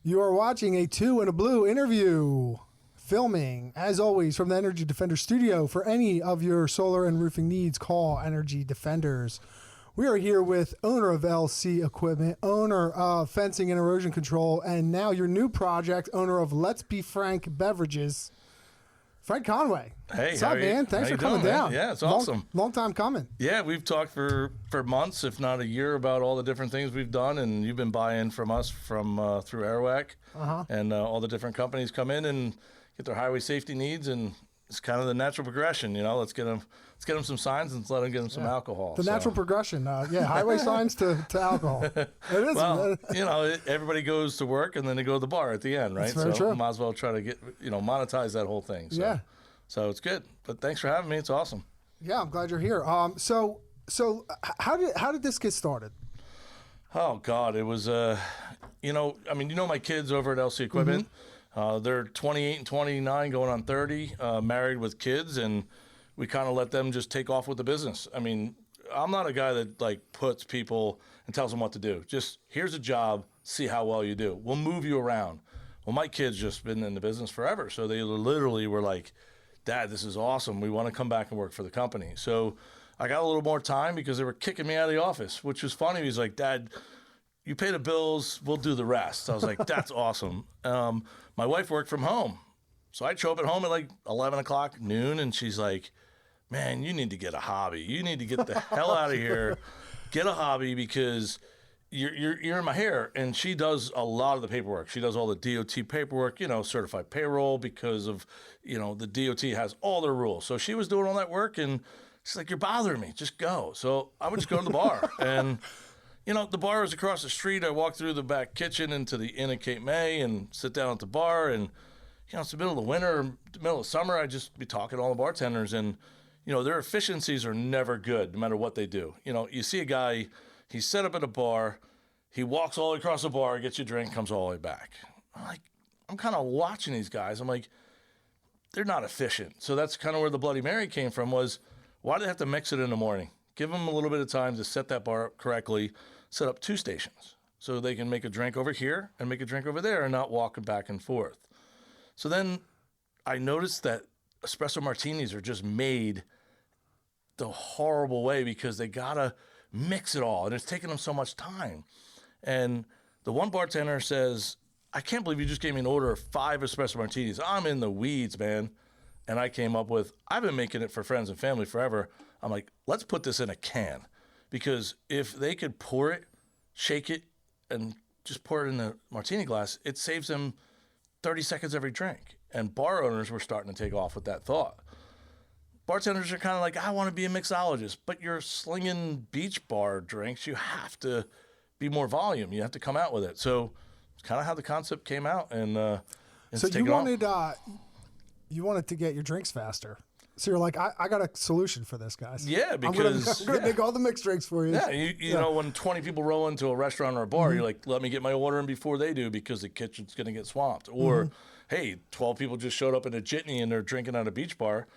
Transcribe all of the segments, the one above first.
You are watching a Two and a Blue interview, filming, as always, from the Energy Defender studio. For any of your solar and roofing needs, call Energy Defenders. We are here with owner of LC Equipment, owner of Fencing and Erosion Control, and now your new project, owner of Let's Be Frank Beverages, Frank Conway. Hey, what's up, man? Thanks for coming down. Man? Yeah, it's awesome. Long time coming. Yeah, we've talked for months, if not a year, about all the different things we've done, and you've been buying from us from through Airwac, and all the different companies come in and get their highway safety needs, and it's kind of the natural progression. You know, let's get them some signs and let them get them some alcohol. The natural progression. Highway signs to alcohol. It is. Well, everybody goes to work and then they go to the bar at the end, right? That's very true. Might as well try to get monetize that whole thing. So. So it's good, but thanks for having me. It's awesome. Yeah, I'm glad you're here. So how did this get started? Oh God, it was my kids over at LC Equipment. They're 28 and 29, going on 30, married with kids, and we kind of let them just take off with the business. I mean, I'm not a guy that puts people and tells them what to do. Just here's a job, see how well you do. We'll move you around. Well, my kids just been in the business forever, so they literally were like, Dad, this is awesome. We want to come back and work for the company. So I got a little more time because they were kicking me out of the office, which was funny. He's like, Dad, you pay the bills, we'll do the rest. I was like, that's awesome. My wife worked from home. So I'd show up at home at 11 o'clock, noon, and she's like, man, you need to get a hobby. You need to get the hell out of here. Get a hobby because you're in my hair. And she does a lot of the paperwork. She does all the DOT paperwork, certified payroll, because of, the DOT has all their rules. So she was doing all that work, and she's like, you're bothering me. Just go. So I would just go to the bar. And, the bar was across the street. I walked through the back kitchen into the Inn at Cape May and sit down at the bar. And, it's the middle of the winter, middle of summer, I'd just be talking to all the bartenders. And, their efficiencies are never good, no matter what they do. You see a guy, he's set up at a bar, he walks all the way across the bar, gets you a drink, comes all the way back. I'm kind of watching these guys. I'm like, they're not efficient. So that's kind of where the Bloody Mary came from, was why do they have to mix it in the morning? Give them a little bit of time to set that bar up correctly, set up 2 stations so they can make a drink over here and make a drink over there and not walking back and forth. So then I noticed that Espresso Martinis are just made the horrible way because they got to mix it all, and it's taking them so much time. And the one bartender says, I can't believe you just gave me an order of 5 Espresso Martinis. I'm in the weeds, man. And I came up with, I've been making it for friends and family forever. I'm like, let's put this in a can. Because if they could pour it, shake it, and just pour it in the martini glass, it saves them 30 seconds every drink. And bar owners were starting to take off with that thought. Bartenders are kind of like, I want to be a mixologist, but you're slinging beach bar drinks. You have to be more volume. You have to come out with it. So it's kind of how the concept came out. And so you wanted to get your drinks faster. So you're like, I got a solution for this, guys. Yeah, because I'm gonna make all the mixed drinks for you. Yeah, you know, when 20 people roll into a restaurant or a bar, you're like, let me get my order in before they do because the kitchen's going to get swamped. Or, hey, 12 people just showed up in a jitney and they're drinking at a beach bar.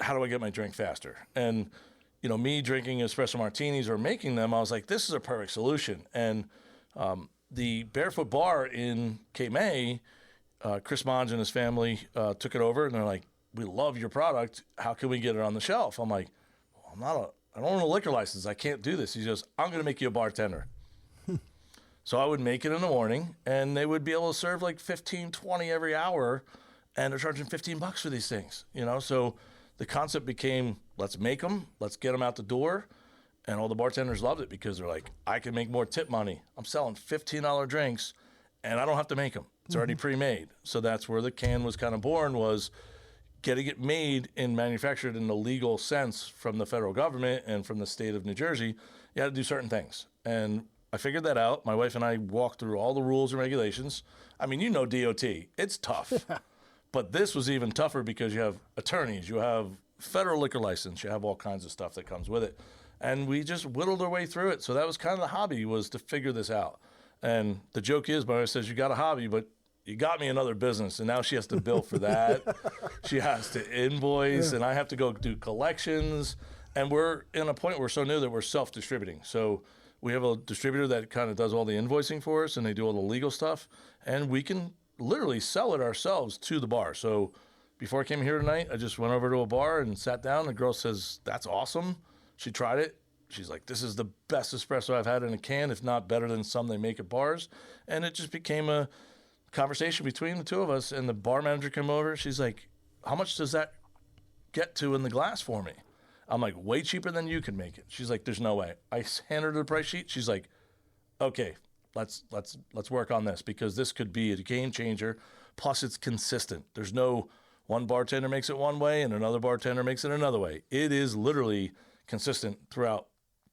How do I get my drink faster? And, me drinking espresso martinis or making them, I was like, this is a perfect solution. And the Barefoot Bar in Cape May, Chris Monge and his family took it over, and they're like, we love your product. How can we get it on the shelf? I'm like, well, I don't own a liquor license. I can't do this. He goes, I'm going to make you a bartender. So I would make it in the morning, and they would be able to serve like 15, 20 every hour, and they're charging $15 for these things, So the concept became, let's make them, let's get them out the door, and all the bartenders loved it because they're like, I can make more tip money. I'm selling $15 drinks, and I don't have to make them. It's already pre-made. So that's where the can was kind of born, was getting it made and manufactured in the legal sense from the federal government and from the state of New Jersey. You had to do certain things. And I figured that out. My wife and I walked through all the rules and regulations. I mean, DOT. It's tough. But this was even tougher because you have attorneys, you have federal liquor license, you have all kinds of stuff that comes with it. And we just whittled our way through it. So that was kind of the hobby, was to figure this out. And the joke is, my wife says, you got a hobby, but you got me another business, and now she has to bill for that. She has to invoice, and I have to go do collections. And we're in a point where we're so new that we're self-distributing. So we have a distributor that kind of does all the invoicing for us, and they do all the legal stuff, and we can literally sell it ourselves to the bar. So before I came here tonight, I just went over to a bar and sat down. The girl says, "That's awesome." She tried it. She's like, "This is the best espresso I've had in a can, if not better than some they make at bars." And it just became a conversation between the two of us. And the bar manager came over. She's like, "How much does that get to in the glass for me?" I'm like, "Way cheaper than you can make it." She's like, "There's no way." I hand her the price sheet. She's like, "Okay, let's work on this, because this could be a game changer. Plus, it's consistent. There's no one bartender makes it one way and another bartender makes it another way. It is literally consistent throughout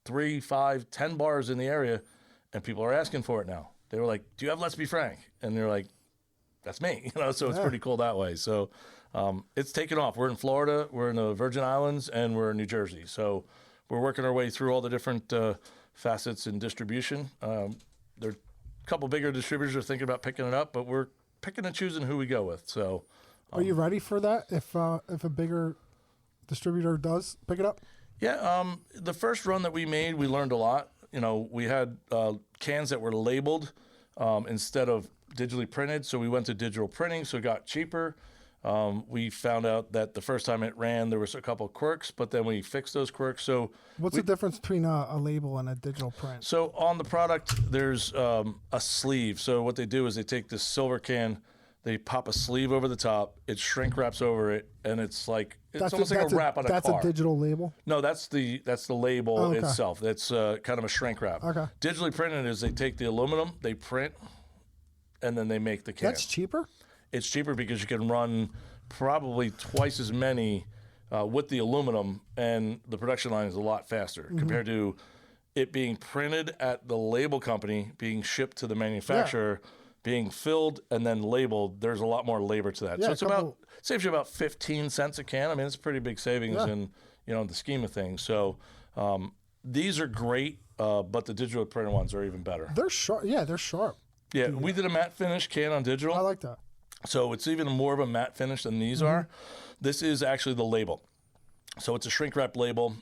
3, 5, 10 bars in the area, and people are asking for it now. They were like, "Do you have Let's Be Frank?" And they're like, "That's me." So it's pretty cool that way. So it's taken off. We're in Florida, we're in the Virgin Islands, and we're in New Jersey. So we're working our way through all the different facets in distribution. There are a couple bigger distributors are thinking about picking it up, but we're picking and choosing who we go with. So are you ready for that if a bigger distributor does pick it up? Yeah, the first run that we made, we learned a lot. We had cans that were labeled instead of digitally printed, so we went to digital printing, so it got cheaper. We found out that the first time it ran, there was a couple of quirks, but then we fixed those quirks. So what's the difference between a label and a digital print? So on the product, there's a sleeve. So what they do is they take this silver can, they pop a sleeve over the top, it shrink wraps over it, and it's like almost like a wrap on a car. That's a digital label? No, that's the label itself. That's kind of a shrink wrap. Okay. Digitally printed is they take the aluminum, they print, and then they make the can. That's cheaper? It's cheaper because you can run probably twice as many with the aluminum, and the production line is a lot faster compared to it being printed at the label company, being shipped to the manufacturer, being filled and then labeled. There's a lot more labor to that. Yeah, so saves you about 15 cents a can. I mean, it's a pretty big savings in the scheme of things. So these are great, but the digital printed ones are even better. They're sharp. Yeah, they're sharp. Yeah, we did a matte finish can on digital. I like that. So it's even more of a matte finish than these are. This is actually the label. So it's a shrink wrap label.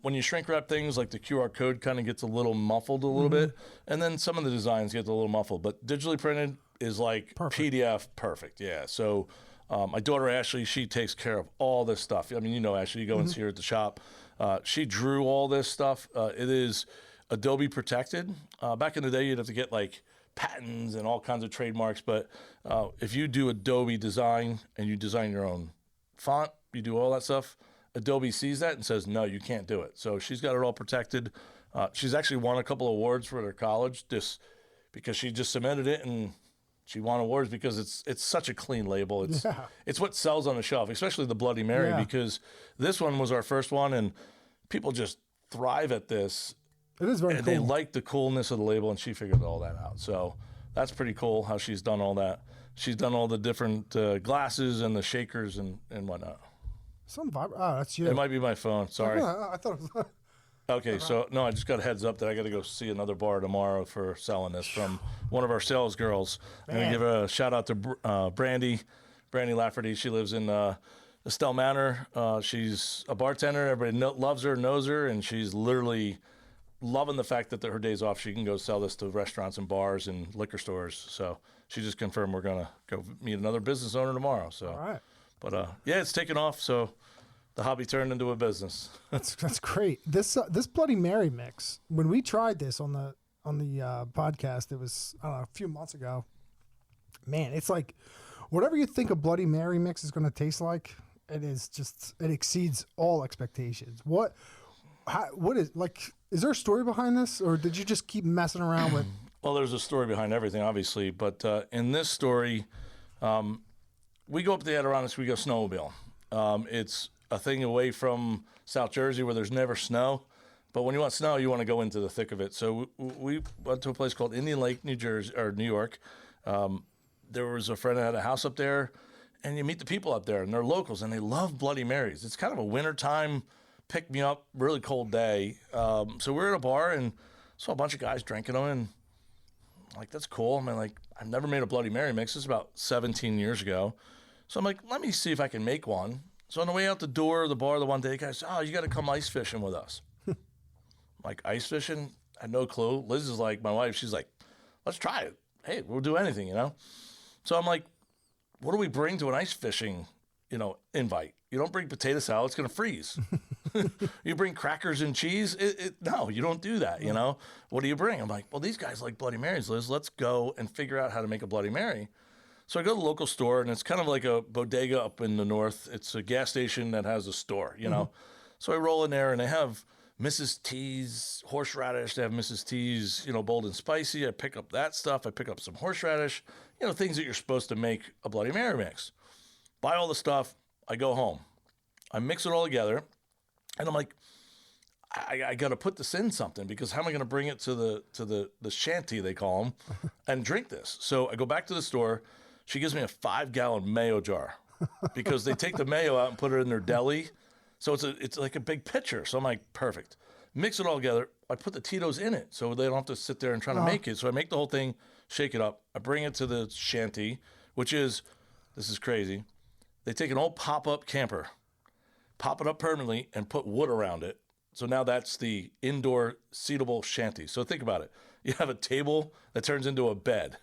When you shrink wrap things, like the QR code kind of gets a little muffled a little bit, and then some of the designs get a little muffled. But digitally printed is like PDF perfect. Yeah. So my daughter Ashley, she takes care of all this stuff. I mean, Ashley, you go and see her at the shop. She drew all this stuff. It is Adobe protected. Back in the day, you'd have to get like patents and all kinds of trademarks. But if you do Adobe design and you design your own font, you do all that stuff, Adobe sees that and says, no, you can't do it. So she's got it all protected. She's actually won a couple of awards for her college just because she just submitted it, and she won awards because it's such a clean label. It's what sells on the shelf, especially the Bloody Mary, because this one was our first one, and people just thrive at this. It is very cool. They like the coolness of the label, and she figured all that out. So that's pretty cool how she's done all that. She's done all the different glasses and the shakers and whatnot. Oh, that's you. It might be my phone. Sorry. I thought it was. Okay, so no, I just got a heads up that I got to go see another bar tomorrow for selling this from one of our sales girls. I'm going to give a shout out to Brandy Lafferty. She lives in Estelle Manor. She's a bartender. Everybody loves her, knows her, and she's literally loving the fact that her days off, she can go sell this to restaurants and bars and liquor stores. So she just confirmed we're going to go meet another business owner tomorrow. So. All right. But it's taken off, so the hobby turned into a business. That's great. This Bloody Mary mix, when we tried this on the podcast, it was a few months ago. Man, it's like whatever you think a Bloody Mary mix is going to taste like, it exceeds all expectations. What is like? Is there a story behind this, or did you just keep messing around with? Well, there's a story behind everything, obviously, but in this story. We go up to the Adirondacks, we go snowmobile. It's a thing away from South Jersey where there's never snow. But when you want snow, you want to go into the thick of it. So we went to a place called Indian Lake, New York. There was a friend that had a house up there, and you meet the people up there, and they're locals, and they love Bloody Marys. It's kind of a wintertime, pick-me-up, really cold day. So we're at a bar, and saw a bunch of guys drinking them, and like, that's cool. I mean, like, I've never made a Bloody Mary mix. This is about 17 years ago. So I'm like, let me see if I can make one. So on the way out the door of the bar the one day, the guy said, you got to come ice fishing with us. I'm like, ice fishing? had no clue. Liz is like, my wife, she's like, let's try it. Hey, we'll do anything, you know? So I'm like, what do we bring to an ice fishing, invite? You don't bring potato salad, it's going to freeze. You bring crackers and cheese? No, you don't do that, you know? What do you bring? I'm like, well, these guys like Bloody Marys, Liz. Let's go and figure out how to make a Bloody Mary. So I go to the local store, and it's kind of like a bodega up in the north. It's a gas station that has a store, you know? So I roll in there, and they have Mrs. T's horseradish. They have Mrs. T's, bold and spicy. I pick up that stuff. I pick up some horseradish, things that you're supposed to make a Bloody Mary mix. Buy all the stuff. I go home. I mix it all together, and I'm like, I got to put this in something, because how am I going to bring it to the shanty, they call them, and drink this? So I go back to the store. She gives me a 5-gallon mayo jar, because they take the mayo out and put it in their deli. So it's like a big pitcher. So I'm like, perfect. Mix it all together. I put the Tito's in it, so they don't have to sit there and try to make it. So I make the whole thing, shake it up. I bring it to the shanty, which is, this is crazy. They take an old pop-up camper, pop it up permanently, and put wood around it. So now that's the indoor seatable shanty. So think about it. You have a table that turns into a bed.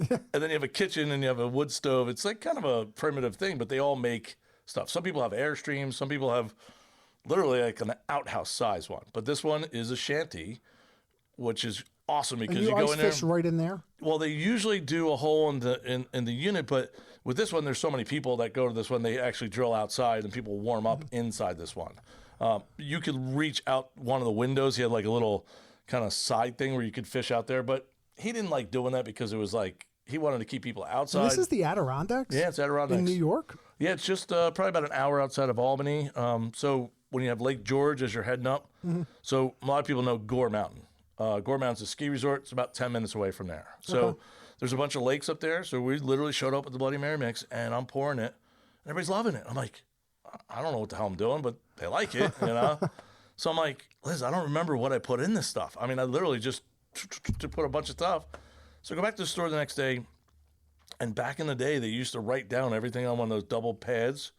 And then you have a kitchen and you have a wood stove. It's like kind of a primitive thing, but they all make stuff. Some people have Airstreams. Some people have literally like an outhouse size one. But this one is a shanty, which is awesome, because and you go in there. Fish right in there? Well, they usually do a hole in the unit, but with this one, there's so many people that go to this one, they actually drill outside and people warm up inside this one. You could reach out one of the windows. He had like a little kind of side thing where you could fish out there, but he didn't like doing that, because it was like, he wanted to keep people outside. And this is the Adirondacks? Yeah, it's Adirondacks. In New York? Yeah, it's just probably about an hour outside of Albany. So when you have Lake George as you're heading up, so a lot of people know Gore Mountain. Gore Mountain's a ski resort. It's about 10 minutes away from there. So there's a bunch of lakes up there. So we literally showed up with the Bloody Mary mix, and I'm pouring it, and everybody's loving it. I'm like, I don't know what the hell I'm doing, but they like it, So I'm like, Liz, I don't remember what I put in this stuff. I mean, I literally just to put a bunch of stuff. So I go back to the store the next day, and back in the day, they used to write down everything on one of those double pads.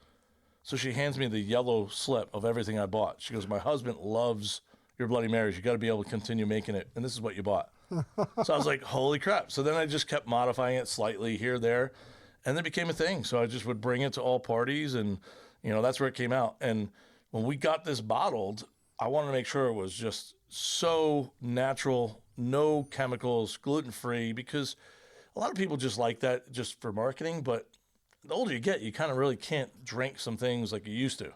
So she hands me the yellow slip of everything I bought. She goes, my husband loves your Bloody Marys. You got to be able to continue making it, and this is what you bought. So I was like, holy crap. So then I just kept modifying it slightly here, there, and it became a thing. So I just would bring it to all parties, and, that's where it came out. And when we got this bottled, I wanted to make sure it was just so natural, no chemicals, gluten-free, because a lot of people just like that just for marketing, but the older you get, you kind of really can't drink some things like you used to.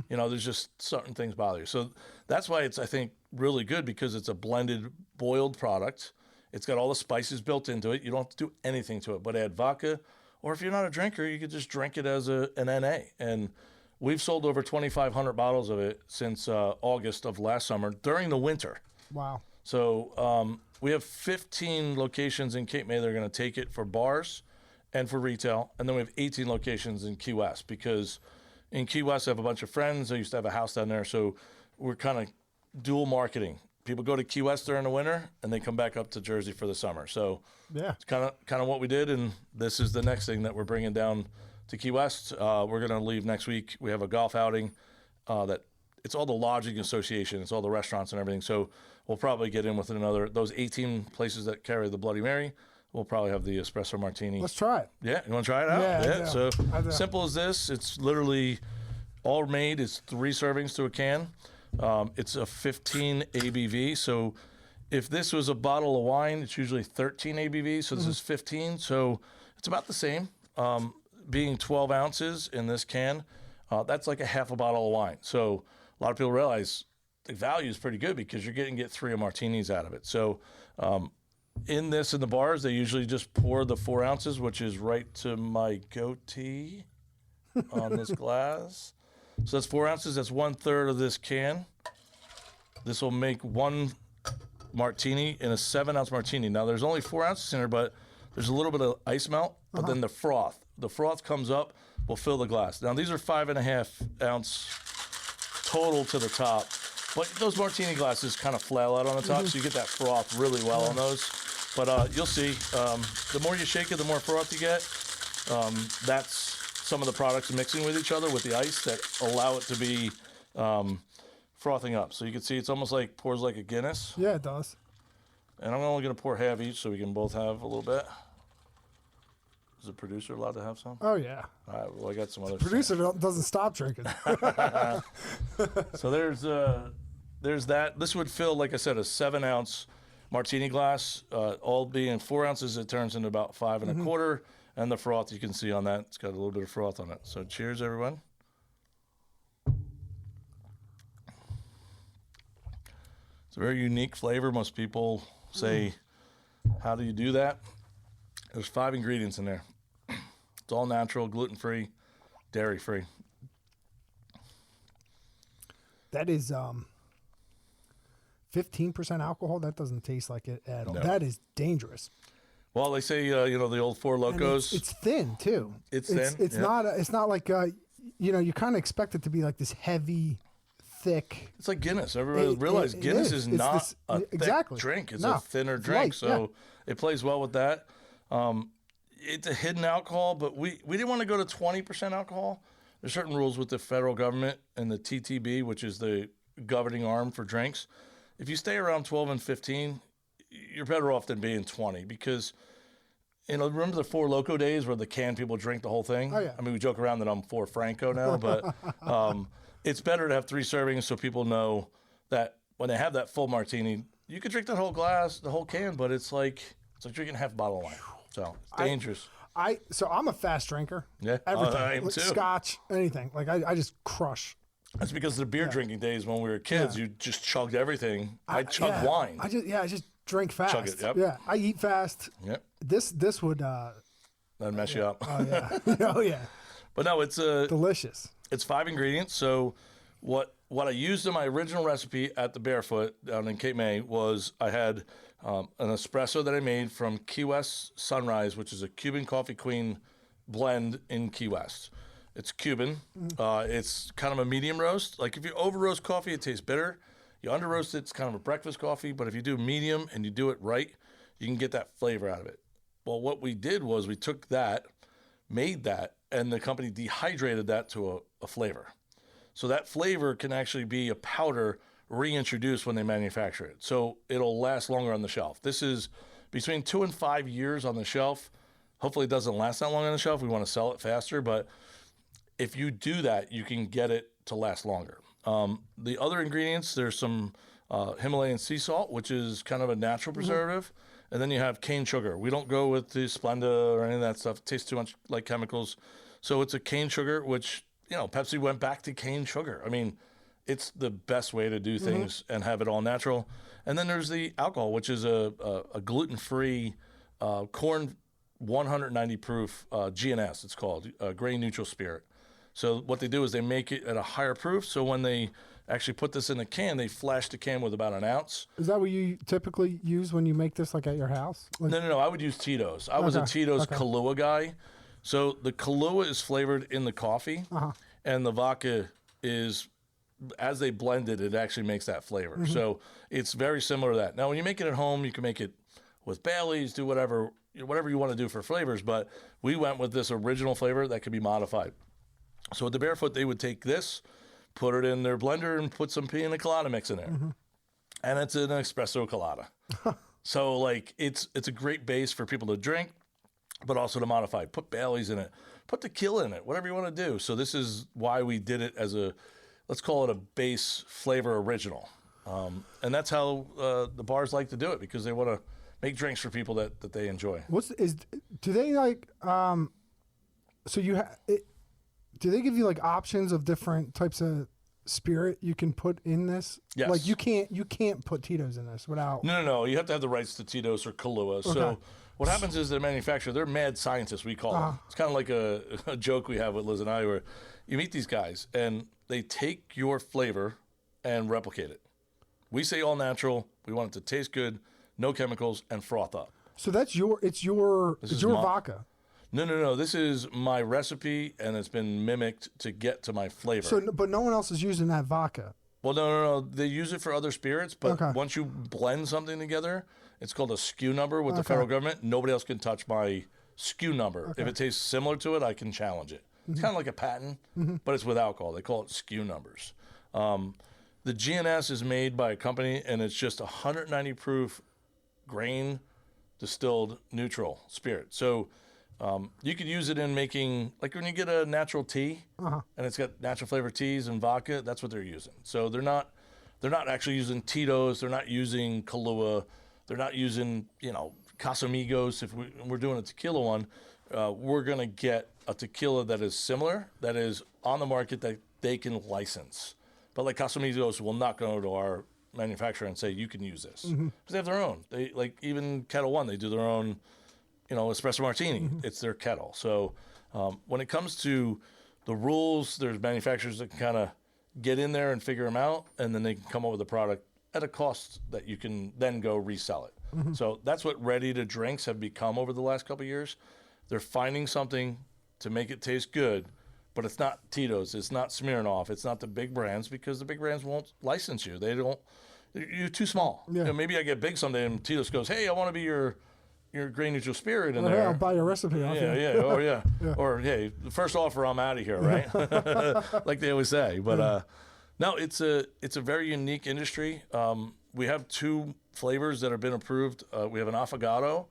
There's just certain things bother you. So that's why it's, I think, really good, because it's a blended, boiled product. It's got all the spices built into it. You don't have to do anything to it but add vodka, or if you're not a drinker, you could just drink it as an NA. And we've sold over 2,500 bottles of it since August of last summer during the winter. Wow. So we have 15 locations in Cape May that are going to take it for bars and for retail. And then we have 18 locations in Key West, because in Key West, I have a bunch of friends. I used to have a house down there. So we're kind of dual marketing. People go to Key West during the winter, and they come back up to Jersey for the summer. So it's kind of what we did. And this is the next thing that we're bringing down to Key West. We're going to leave next week. We have a golf outing that it's all the lodging association. It's all the restaurants and everything. So we'll probably get in with those 18 places that carry the Bloody Mary. We'll probably have the Espresso Martini. Let's try it. Yeah, you want to try it out? Yeah. So simple as this. It's literally all made. It's 3 servings to a can. It's a 15 ABV. So if this was a bottle of wine, it's usually 13 ABV. So this is 15. So it's about the same. Being 12 ounces in this can, that's like a half a bottle of wine. So a lot of people realize the value is pretty good, because you're getting 3 martinis out of it. So in the bars, they usually just pour the 4 ounces, which is right to my goatee on this glass. So that's 4 ounces. That's 1/3 of this can. This will make 1 martini in a 7-ounce martini. Now, there's only 4 ounces in here, but there's a little bit of ice melt, but then the froth. The froth comes up, will fill the glass. Now, these are 5.5 ounce total to the top, but those martini glasses kind of flail out on the top, so you get that froth really well on those. But you'll see, the more you shake it, the more froth you get. That's some of the products mixing with each other with the ice that allow it to be frothing up. So you can see it's almost like pours like a Guinness. Yeah, it does. And I'm only going to pour half each so we can both have a little bit. Is the producer allowed to have some? Oh, yeah. All right, well, I got some other Producer doesn't stop drinking. So there's that. This would fill, like I said, a 7-ounce martini glass. All being 4 ounces, it turns into about 5 1/4. And the froth, you can see on that, it's got a little bit of froth on it. So cheers, everyone. It's a very unique flavor. Most people say, how do you do that? There's 5 ingredients in there. It's all natural, gluten-free, dairy-free. That is 15% alcohol. That doesn't taste like it at all. No. That is dangerous. Well, they say, the old Four And Locos. it's thin too. It's thin, It's yeah. not. It's not like you kind of expect it to be like this heavy, thick. It's like Guinness. Everybody realize Guinness is It's not this- a thick exactly. drink. It's No, a thinner it's drink. light, So it plays well with that. It's a hidden alcohol, but we didn't want to go to 20% alcohol. There's certain rules with the federal government and the TTB, which is the governing arm for drinks. If you stay around 12 and 15, you're better off than being 20 because, remember the Four Loco days where the can people drink the whole thing? Oh, yeah. I mean, we joke around that I'm Four Franco now, but it's better to have 3 servings so people know that when they have that full martini, you could drink that whole glass, the whole can, but it's like drinking half a bottle of wine. So it's dangerous. So I'm a fast drinker. Yeah, Everything. I am Like too. Scotch, anything. Like I just crush. That's because of the beer drinking days when we were kids. Yeah. You just chugged everything. I chugged wine. I just drink fast. Chug it, yep. Yeah, I eat fast. Yep. This would That'd mess you up. oh yeah. Oh yeah. But no, it's Delicious. It's 5 ingredients. So what I used in my original recipe at the Barefoot down in Cape May was I had an espresso that I made from Key West Sunrise, which is a Cuban Coffee Queen blend in Key West. It's Cuban. It's kind of a medium roast. Like if you over roast coffee, it tastes bitter. You under roast it, it's kind of a breakfast coffee. But if you do medium and you do it right, you can get that flavor out of it. Well, what we did was we took that, made that, and the company dehydrated that to a flavor. So that flavor can actually be a powder reintroduced when they manufacture it. So it'll last longer on the shelf. This is between 2 and 5 years on the shelf. Hopefully it doesn't last that long on the shelf. We want to sell it faster, but if you do that, you can get it to last longer. The other ingredients, there's some Himalayan sea salt, which is kind of a natural preservative. And then you have cane sugar. We don't go with the Splenda or any of that stuff. It tastes too much like chemicals. So it's a cane sugar, which, Pepsi went back to cane sugar. I mean, it's the best way to do things and have it all natural. And then there's the alcohol, which is a gluten-free corn 190 proof GNS, it's called, grain neutral spirit. So what they do is they make it at a higher proof. So when they actually put this in a can, they flash the can with about an ounce. Is that what you typically use when you make this, like at your house? Like, No. I would use Tito's. I was a Tito's Kahlua guy. So the Kahlua is flavored in the coffee, and the vodka is, as they blend it, it actually makes that flavor. So it's very similar to that. Now, when you make it at home, you can make it with Bailey's, do whatever you want to do for flavors. But we went with this original flavor that could be modified. So at the Barefoot, they would take this, put it in their blender, and put some pina colada mix in there. And it's an espresso colada. So, it's a great base for people to drink, but also to modify. Put Bailey's in it. Put tequila in it, whatever you want to do. So this is why we did it as let's call it a base flavor original. And that's how the bars like to do it, because they want to make drinks for people that they enjoy. Do they so do they give you options of different types of spirit you can put in this? Yes. Like you can't put Tito's in this without. No. You have to have the rights to Tito's or Kahlua. Okay. So what happens is the manufacturer, they're mad scientists, we call them. It's kind of like a joke we have with Liz and I, where you meet these guys and they take your flavor and replicate it. We say all natural. We want it to taste good, no chemicals, and froth up. So it's your vodka. No. This is my recipe, and it's been mimicked to get to my flavor. So, but no one else is using that vodka. Well, no. They use it for other spirits, but once you blend something together, it's called a SKU number with the federal government. Nobody else can touch my SKU number. If it tastes similar to it, I can challenge it. It's kind of like a patent, but it's with alcohol. They call it SKU numbers. The GNS is made by a company, and it's just 190 proof grain distilled neutral spirit. So you could use it in making, like when you get a natural tea and it's got natural flavored teas and vodka, that's what they're using. So they're not actually using Tito's, they're not using Kahlua, they're not using, Casamigos. If we're doing a tequila one, we're going to get a tequila that is similar, that is on the market, that they can license. But like Casamigos will not go to our manufacturer and say, you can use this. Because they have their own. They, like, even Kettle One, they do their own, Espresso Martini. It's their kettle. So when it comes to the rules, there's manufacturers that can kind of get in there and figure them out, and then they can come up with a product at a cost that you can then go resell it. So that's what ready-to-drinks have become over the last couple of years. They're finding something to make it taste good, but it's not Tito's, it's not Smirnoff, it's not the big brands, because the big brands won't license you. They don't. You're too small. Yeah. Maybe I get big someday, and Tito's goes, "Hey, I want to be your grain neutral spirit in there." Hey, I'll buy your recipe off you. Oh yeah. Or hey, the first offer, I'm out of here, right? Like they always say. But no, it's a very unique industry. We have 2 flavors that have been approved. We have an affogato,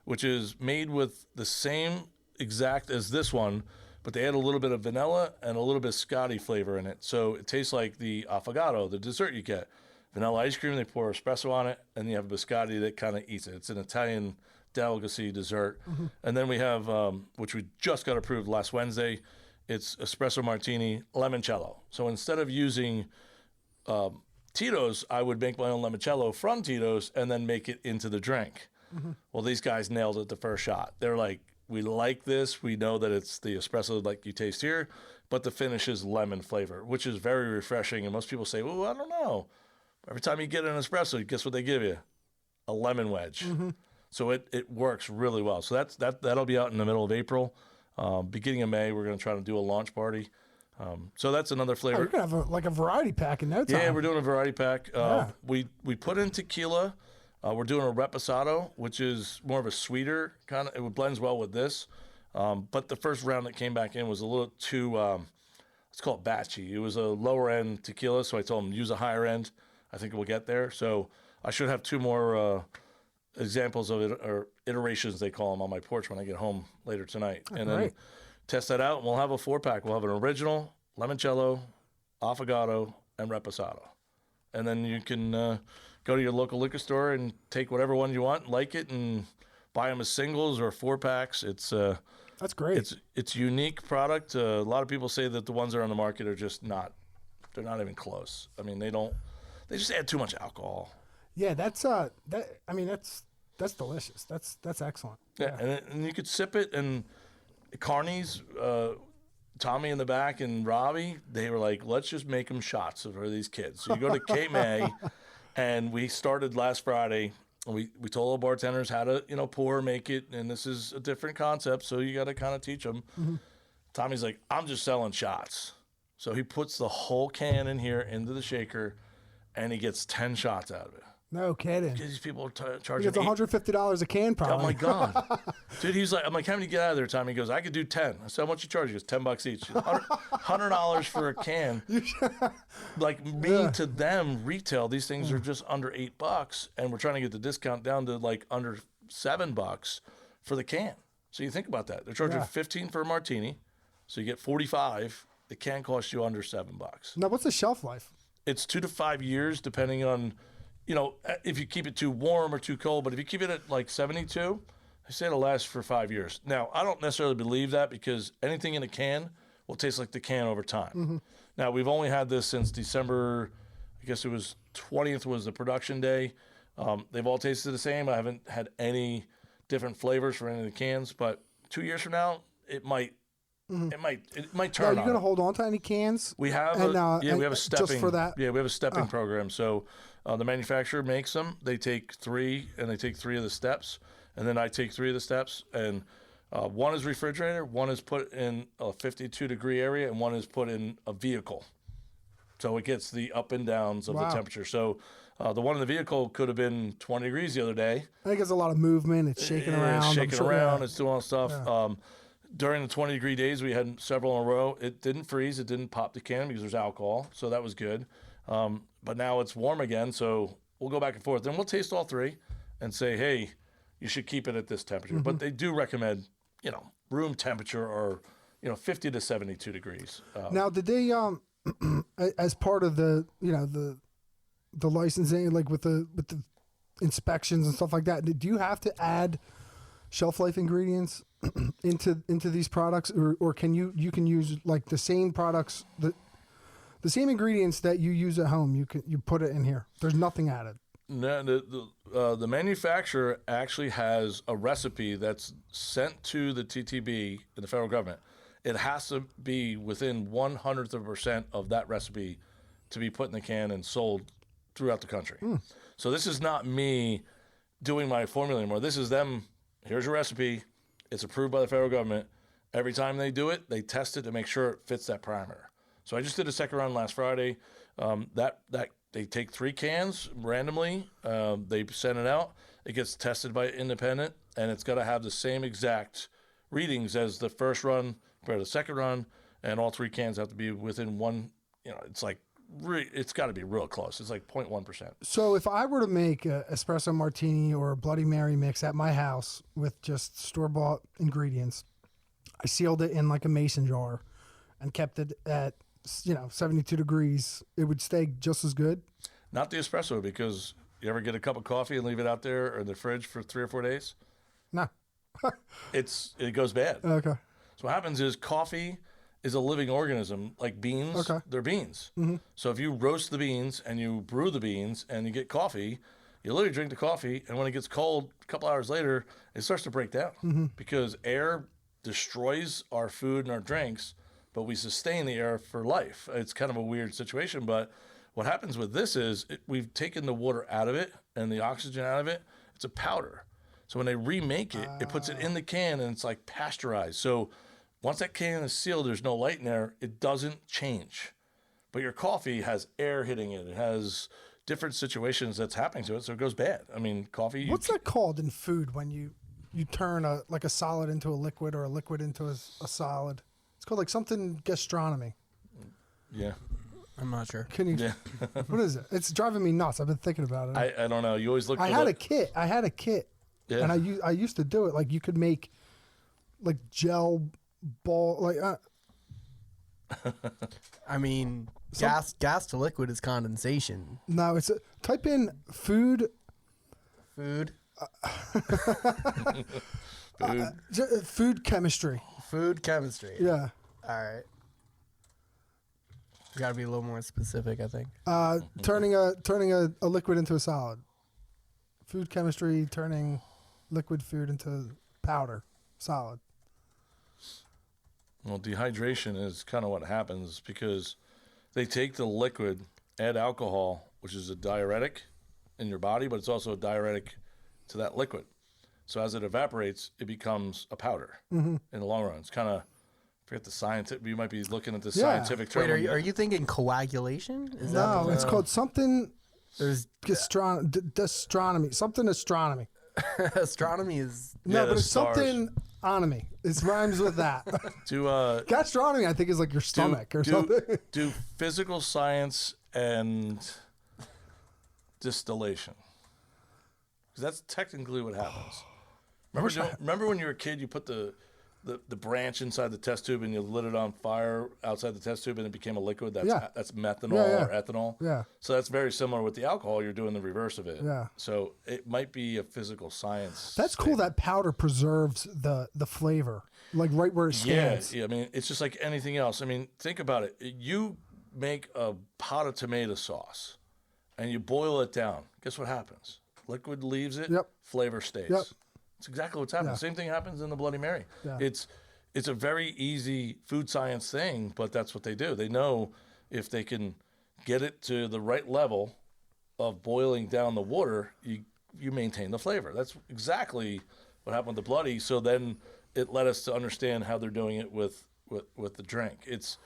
which is made with the same exact as this one, but they add a little bit of vanilla and a little bit of Scotty flavor in it. So it tastes like the affogato, the dessert you get. Vanilla ice cream, they pour espresso on it, and you have a biscotti that kind of eats it. It's an Italian delicacy dessert. And then we have, which we just got approved last Wednesday, it's Espresso Martini Limoncello. So instead of using Tito's, I would make my own limoncello from Tito's and then make it into the drink. Well, these guys nailed it the first shot. They're like, we like this. We know that it's the espresso like you taste here, but the finish is lemon flavor, which is very refreshing. And most people say, well, I don't know. Every time you get an espresso, guess what they give you? A lemon wedge. So it works really well. So that'll be out in the middle of April. Beginning of May, we're going to try to do a launch party. So that's another flavor. You're going to have a variety pack in no time. Yeah, we're doing a variety pack. We put in tequila. We're doing a reposado, which is more of a sweeter kind of. It blends well with this. But the first round that came back in was a little too, let's call it batchy. It was a lower end tequila, so I told them use a higher end. I think we'll get there. So I should have 2 more examples of it, or iterations they call them, on my porch when I get home later tonight. And then test that out, and we'll have a 4-pack. We'll have an original, limoncello, affogato, and reposado. And then you can go to your local liquor store and take whatever one you want, like it, and buy them as singles or 4-packs. It's that's great. It's a unique product. A lot of people say that the ones that are on the market are just not. They're not even close. I mean, they just add too much alcohol. Yeah, that's delicious. That's excellent. Yeah. And you could sip it, and Carney's, Tommy in the back and Robbie, they were like, let's just make them shots for these kids. So you go to Cape May, and we started last Friday. We told all bartenders how to, pour, make it, and this is a different concept, so you got to kind of teach them. Tommy's like, I'm just selling shots. So he puts the whole can in here into the shaker, and he gets 10 shots out of it. No kidding. These people are charging. It's $150 a can, probably. Oh my God, dude! I'm like, how many get out of there, Tommy? He goes, I could do 10. I said, how much you charge? He goes, $10 each. $100 for a can. Like to them, retail, these things are just under $8, and we're trying to get the discount down to like under $7 for the can. So you think about that. They're charging $15 for a martini, so you get 45. The can costs you under $7. Now, what's the shelf life? It's 2 to 5 years, depending on, if you keep it too warm or too cold. But if you keep it at like 72, I say it'll last for 5 years. Now, I don't necessarily believe that, because anything in a can will taste like the can over time. Now, we've only had this since December, I guess it was 20th was the production day. They've all tasted the same. I haven't had any different flavors for any of the cans, but 2 years from now, it might turn. Are you going to hold on to any cans? We have we have a stepping just for that. Yeah, we have a stepping program. So the manufacturer makes them. They take 3 of the steps, and then I take 3 of the steps. And one is refrigerator, one is put in a 52-degree area, and one is put in a vehicle. So it gets the up and downs of the temperature. So the one in the vehicle could have been 20 degrees the other day. I think there's a lot of movement. It's shaking around. It's shaking around. It's doing all stuff. Yeah. During the 20-degree days, we had several in a row. It didn't freeze. It didn't pop the can because there's alcohol, so that was good. But now it's warm again, so we'll go back and forth. Then we'll taste all 3, and say, hey, you should keep it at this temperature. But they do recommend, room temperature or, 50 to 72 degrees. Now, did they, as part of the licensing, like with the inspections and stuff like that, do you have to add shelf life ingredients into these products, or can you can use like the same products, the same ingredients that you use at home, you put it in here? There's nothing added. No, the manufacturer actually has a recipe that's sent to the TTB in the federal government. It has to be within 100% of that recipe to be put in the can and sold throughout the country. So this is not me doing my formula anymore. This is them. Here's your recipe. It's approved by the federal government. Every time they do it, they test it to make sure it fits that parameter. So I just did a second run last Friday. That they take 3 cans randomly. They send it out. It gets tested by an independent, and it's got to have the same exact readings as the first run compared to the second run, and all 3 cans have to be within one. It's like it's got to be real close. It's like 0.1%. So if I were to make a espresso martini or a Bloody Mary mix at my house with just store-bought ingredients, I sealed it in like a mason jar and kept it at 72 degrees, it would stay just as good? Not the espresso, because you ever get a cup of coffee and leave it out there or in the fridge for 3 or 4 days? No. It goes bad. Okay. So what happens is coffee is a living organism, like beans. Okay. They're beans. So if you roast the beans and you brew the beans and you get coffee, you literally drink the coffee, and when it gets cold, a couple hours later, it starts to break down because air destroys our food and our drinks, but we sustain the air for life. It's kind of a weird situation, but what happens with this is we've taken the water out of it and the oxygen out of it. It's a powder. So when they remake it, it puts it in the can, and it's like pasteurized. So once that can is sealed, there's no light in there, it doesn't change. But your coffee has air hitting it. It has different situations that's happening to it, so it goes bad. I mean, coffee... What's that called in food when you turn a solid into a liquid or a liquid into a solid? It's called like something gastronomy. Yeah. I'm not sure. Can you? Yeah. What is it? It's driving me nuts. I've been thinking about it. I don't know. You always look for I had a kit. Yeah. And I used to do it. Like you could make like gel ball, like I mean, gas to liquid is condensation. no, type in food. Food. Food chemistry. Food chemistry. Yeah. All right. You got to be a little more specific, I think. Turning a liquid into a solid. Food chemistry, turning liquid food into powder, solid. Well, dehydration is kind of what happens because they take the liquid, add alcohol, which is a diuretic in your body, but it's also a diuretic to that liquid. So as it evaporates, it becomes a powder in the long run. It's kind of, forget the scientific, you might be looking at the scientific term. Wait, are you thinking coagulation? Is No, it's called something. There's gastronomy. Something astronomy. astronomy is... No, Yeah, but the it's stars. something onomy. It rhymes with that. Gastronomy, I think, is like your stomach or something. Do physical science and distillation. Because that's technically what happens. Remember when you were a kid, you put the branch inside the test tube and you lit it on fire outside the test tube and it became a liquid? That's methanol or ethanol. Yeah. So that's very similar with the alcohol. You're doing the reverse of it. Yeah. So it might be a physical science. That's cool. That powder preserves the flavor, like right where it stands. Yeah, I mean, it's just like anything else. I mean, think about it. You make a pot of tomato sauce and you boil it down. Guess what happens? Liquid leaves it, Yep. flavor stays. Yep. It's exactly what's happening. Yeah. Same thing happens in the Bloody Mary. Yeah. It's a very easy food science thing, but that's what they do. They know if they can get it to the right level of boiling down the water, you maintain the flavor. That's exactly what happened with the Bloody. So then it led us to understand how they're doing it with the drink. It's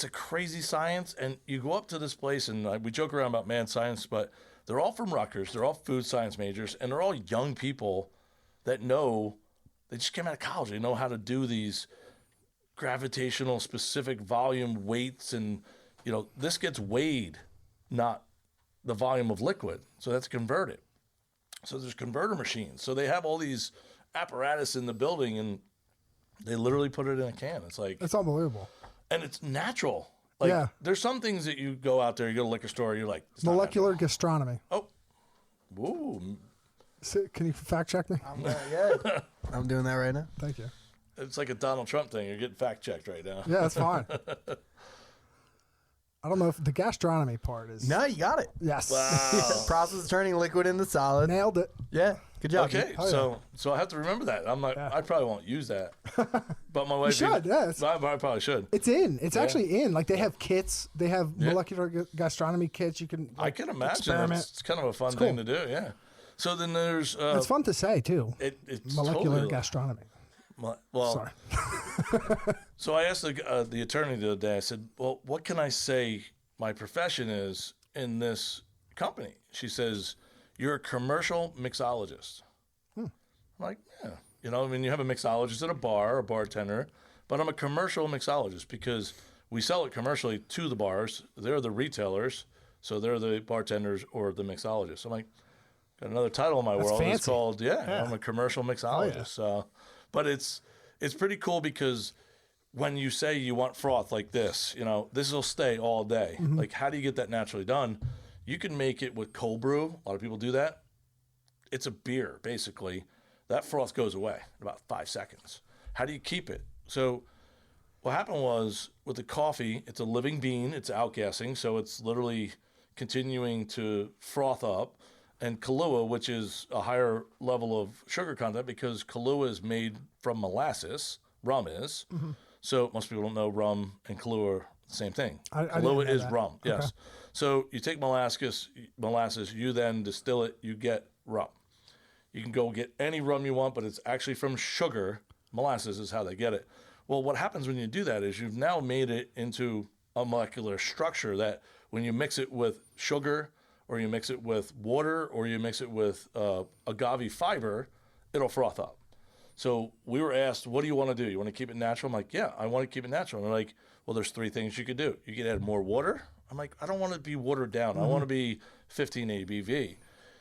a crazy science, and you go up to this place, and we joke around about mad science, but they're all from Rutgers. They're all food science majors, and they're all young people that know, they just came out of college. They know how to do these gravitational specific volume weights, and this gets weighed, not the volume of liquid. So that's converted. So there's converter machines. So they have all these apparatus in the building, and they literally put it in a can. It's like, It's unbelievable. and it's natural. Like, Yeah. there's some things that you go out there, you go to a liquor store, you're like, it's not Molecular natural. gastronomy. Oh, woo. Can you fact check me? I'm doing that right now. Thank you. It's like a Donald Trump thing. You're getting fact checked right now. Yeah, that's fine. I don't know if the gastronomy part is. No, you got it. Yes. Wow. Process of turning liquid into solid. Nailed it. Yeah, good job. Okay, Oh, so I have to remember that. I'm like, Yeah. I probably won't use that, but my wife should, yeah, it's- I probably should. It's in. It's actually in. Like they have kits. They have Yeah. molecular gastronomy kits. You can. I like, can imagine experiment. it's kind of a fun cool. thing to do. Yeah. So then there's It's fun to say too. it's Molecular totally, gastronomy. well. Sorry. So I asked the attorney the other day. I said, "Well, what can I say my profession is in this company?" She says, "You're a commercial mixologist." I'm like, "Yeah, you know, I mean, you have a mixologist at a bar, a bartender, but I'm a commercial mixologist because we sell it commercially to the bars. They're the retailers, so they're the bartenders or the mixologists." I'm like, got another title in my world. fancy. It's called I'm a commercial mixologist. So, but it's pretty cool because when you say you want froth like this, you know, this will stay all day. Like, how do you get that naturally done? You can make it with cold brew. A lot of people do that. It's a beer, basically. That froth goes away in about 5 seconds. How do you keep it? So what happened was with the coffee, it's a living bean. It's outgassing, so it's literally continuing to froth up. And Kahlua, which is a higher level of sugar content because Kahlua is made from molasses, rum is. So most people don't know rum and Kahlua are the same thing. I didn't Kahlua know is that. rum, Okay. yes. So you take molasses, you then distill it, you get rum. You can go get any rum you want, but it's actually from sugar. Molasses is how they get it. Well, what happens when you do that is you've now made it into a molecular structure that when you mix it with sugar or you mix it with water or you mix it with agave fiber, it'll froth up. So we were asked, what do you want to do? You want to keep it natural? I'm like, yeah, I want to keep it natural. And they're like, well, there's 3 things you could do. You could add more water. I'm like, I don't want to be watered down. I want to be 15 ABV.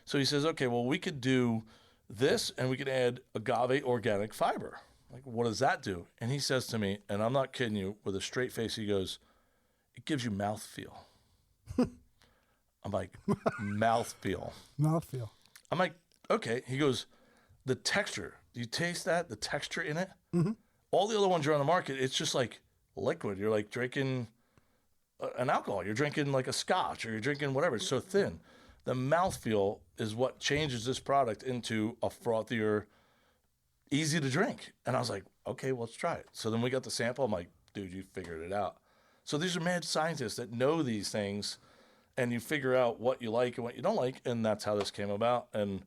So he says, okay, well, we could do this and we could add agave organic fiber. Like, what does that do? And he says to me, and I'm not kidding you, with a straight face, he goes, it gives you mouthfeel. I'm like, mouthfeel. Mouthfeel. I'm like, okay. He goes, the texture. Do you taste that? The texture in it? All the other ones are on the market. It's just like liquid. You're like drinking an alcohol. You're drinking like a scotch or you're drinking whatever. It's so thin. The mouthfeel is what changes this product into a frothier, easy to drink. And I was like, okay, well, let's try it. So then we got the sample. I'm like, dude, you figured it out. So these are mad scientists that know these things, and you figure out what you like and what you don't like, and that's how this came about. And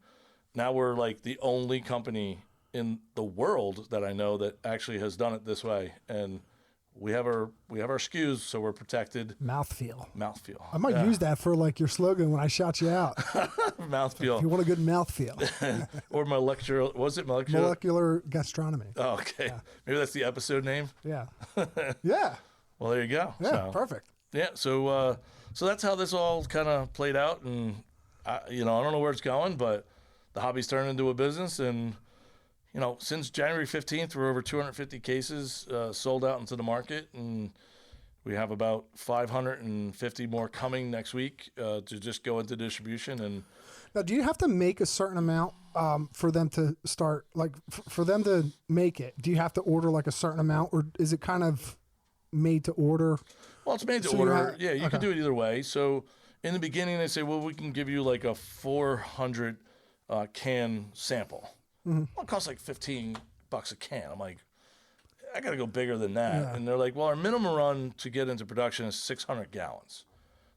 now we're like the only company in the world that I know that actually has done it this way. And we have our SKUs, so we're protected. Mouthfeel. Mouthfeel. I might use that for like your slogan when I shout you out. Mouthfeel. If you want a good mouthfeel. Or molecular. Was it molecular? Molecular gastronomy. Oh, okay. Maybe that's the episode name. Yeah. Yeah. Well, there you go. Yeah. So, Perfect. yeah. So that's how this all kind of played out, and I don't know where it's going, but the hobby's turned into a business, and since January 15th, we're over 250 cases sold out into the market, and we have about 550 more coming next week to just go into distribution. And Now, do you have to make a certain amount for them to start, like for them to make it? Do you have to order like a certain amount, or is it kind of made to order? well, it's made to So you order. have- Yeah, you can do it either way. So in the beginning, they say, well, we can give you like a 400 can sample. Well, it costs like $15 a can. I'm like, I got to go bigger than that. Yeah. And they're like, well, our minimum run to get into production is 600 gallons.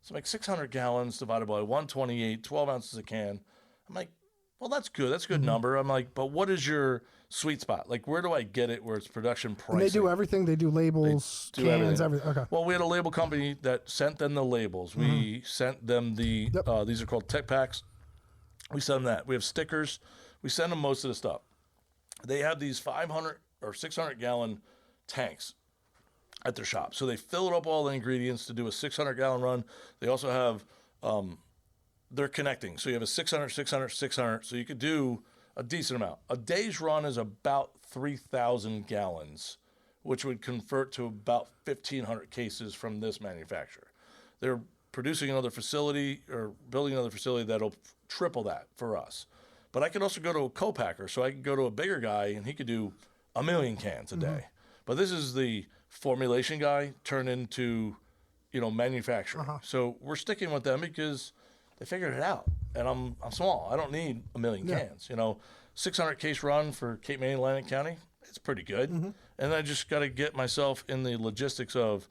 So I'm like, 600 gallons divided by 128, 12 ounces a can. I'm like, well, that's good. That's a good number. I'm like, but what is your sweet spot? Like, where do I get it where it's production pricing? And they do everything. They do labels, do cans, everything. everything. Okay. Well, we had a label company that sent them the labels. We sent them the, Yep. these are called tech packs. We send them that. We have stickers. We send them most of the stuff. They have these 500 or 600 gallon tanks at their shop. So they fill it up all the ingredients to do a 600 gallon run. They also have they're connecting. So you have a 600, 600, 600. So you could do a decent amount. A day's run is about 3,000 gallons, which would convert to about 1,500 cases from this manufacturer. They're producing another facility or building another facility that'll triple that for us. But I could also go to a co-packer. So I could go to a bigger guy and he could do 1 million cans a day. But this is the formulation guy turned into, manufacturing. So we're sticking with them because they figured it out. And I'm small. I don't need 1 million cans. 600 case run for Cape May, Atlantic County, it's pretty good. And I just got to get myself in the logistics of,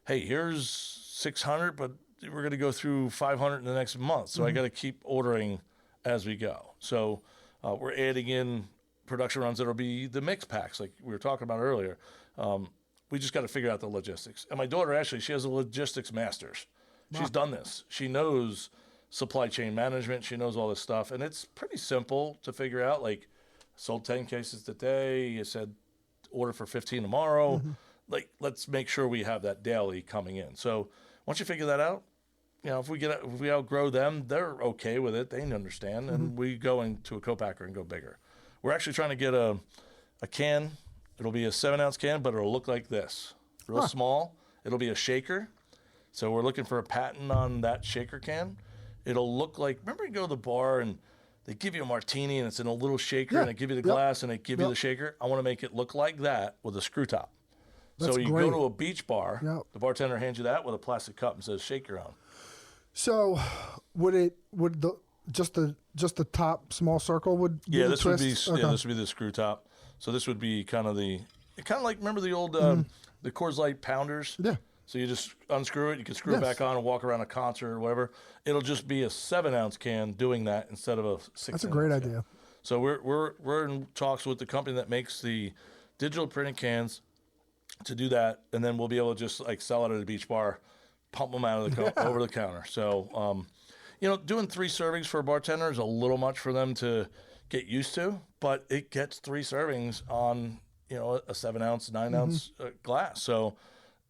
hey, here's 600, but we're going to go through 500 in the next month. So I got to keep ordering as we go. So we're adding in production runs that'll be the mix packs like we were talking about earlier. We just got to figure out the logistics. And my daughter, actually, she has a logistics master's. She's done this. She knows supply chain management. She knows all this stuff. And it's pretty simple to figure out. Like, sold 10 cases today. You said order for 15 tomorrow. Like, let's make sure we have that daily coming in. So once you figure that out, if we outgrow them, they're okay with it. They understand. And we go into a co-packer and go bigger. We're actually trying to get a can. It'll be a 7-ounce can, but it'll look like this. Real small. It'll be a shaker. So we're looking for a patent on that shaker can. It'll look like, remember you go to the bar and they give you a martini and it's in a little shaker and they give you the glass and they give you the shaker. I want to make it look like that with a screw top. That's so you great. go to a beach bar, the bartender hands you that with a plastic cup and says, shake your own. So would just the top small circle would be this would be twist? this would be the screw top. So this would be kind of like, remember the old the Coors Light pounders? Yeah. So you just unscrew it, you can screw it back on and walk around a concert or whatever. It'll just be a 7-ounce can doing that instead of a 6-ounce. That's a great idea. So we're in talks with the company that makes the digital printed cans to do that, and then we'll be able to just like sell it at a beach bar, pump them out of the over the counter. So doing 3 servings for a bartender is a little much for them to get used to, but it gets 3 servings on a 7-ounce, 9-ounce glass. So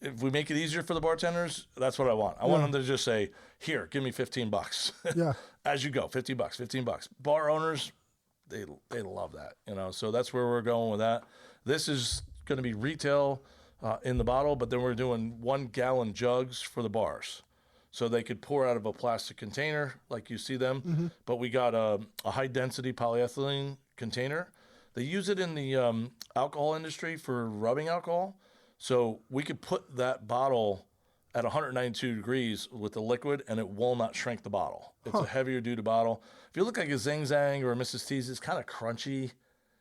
if we make it easier for the bartenders, that's what I want. I want them to just say, here, give me $15. Yeah. As you go, $15. Bar owners, they love that, So that's where we're going with that. This is going to be retail in the bottle, but then we're doing 1-gallon jugs for the bars. So they could pour out of a plastic container like you see them, but we got a high-density polyethylene container. They use it in the alcohol industry for rubbing alcohol. So we could put that bottle at 192 degrees with the liquid, and it will not shrink the bottle. It's a heavier duty bottle. If you look like a Zing Zang or a Mrs. T's, it's kind of crunchy.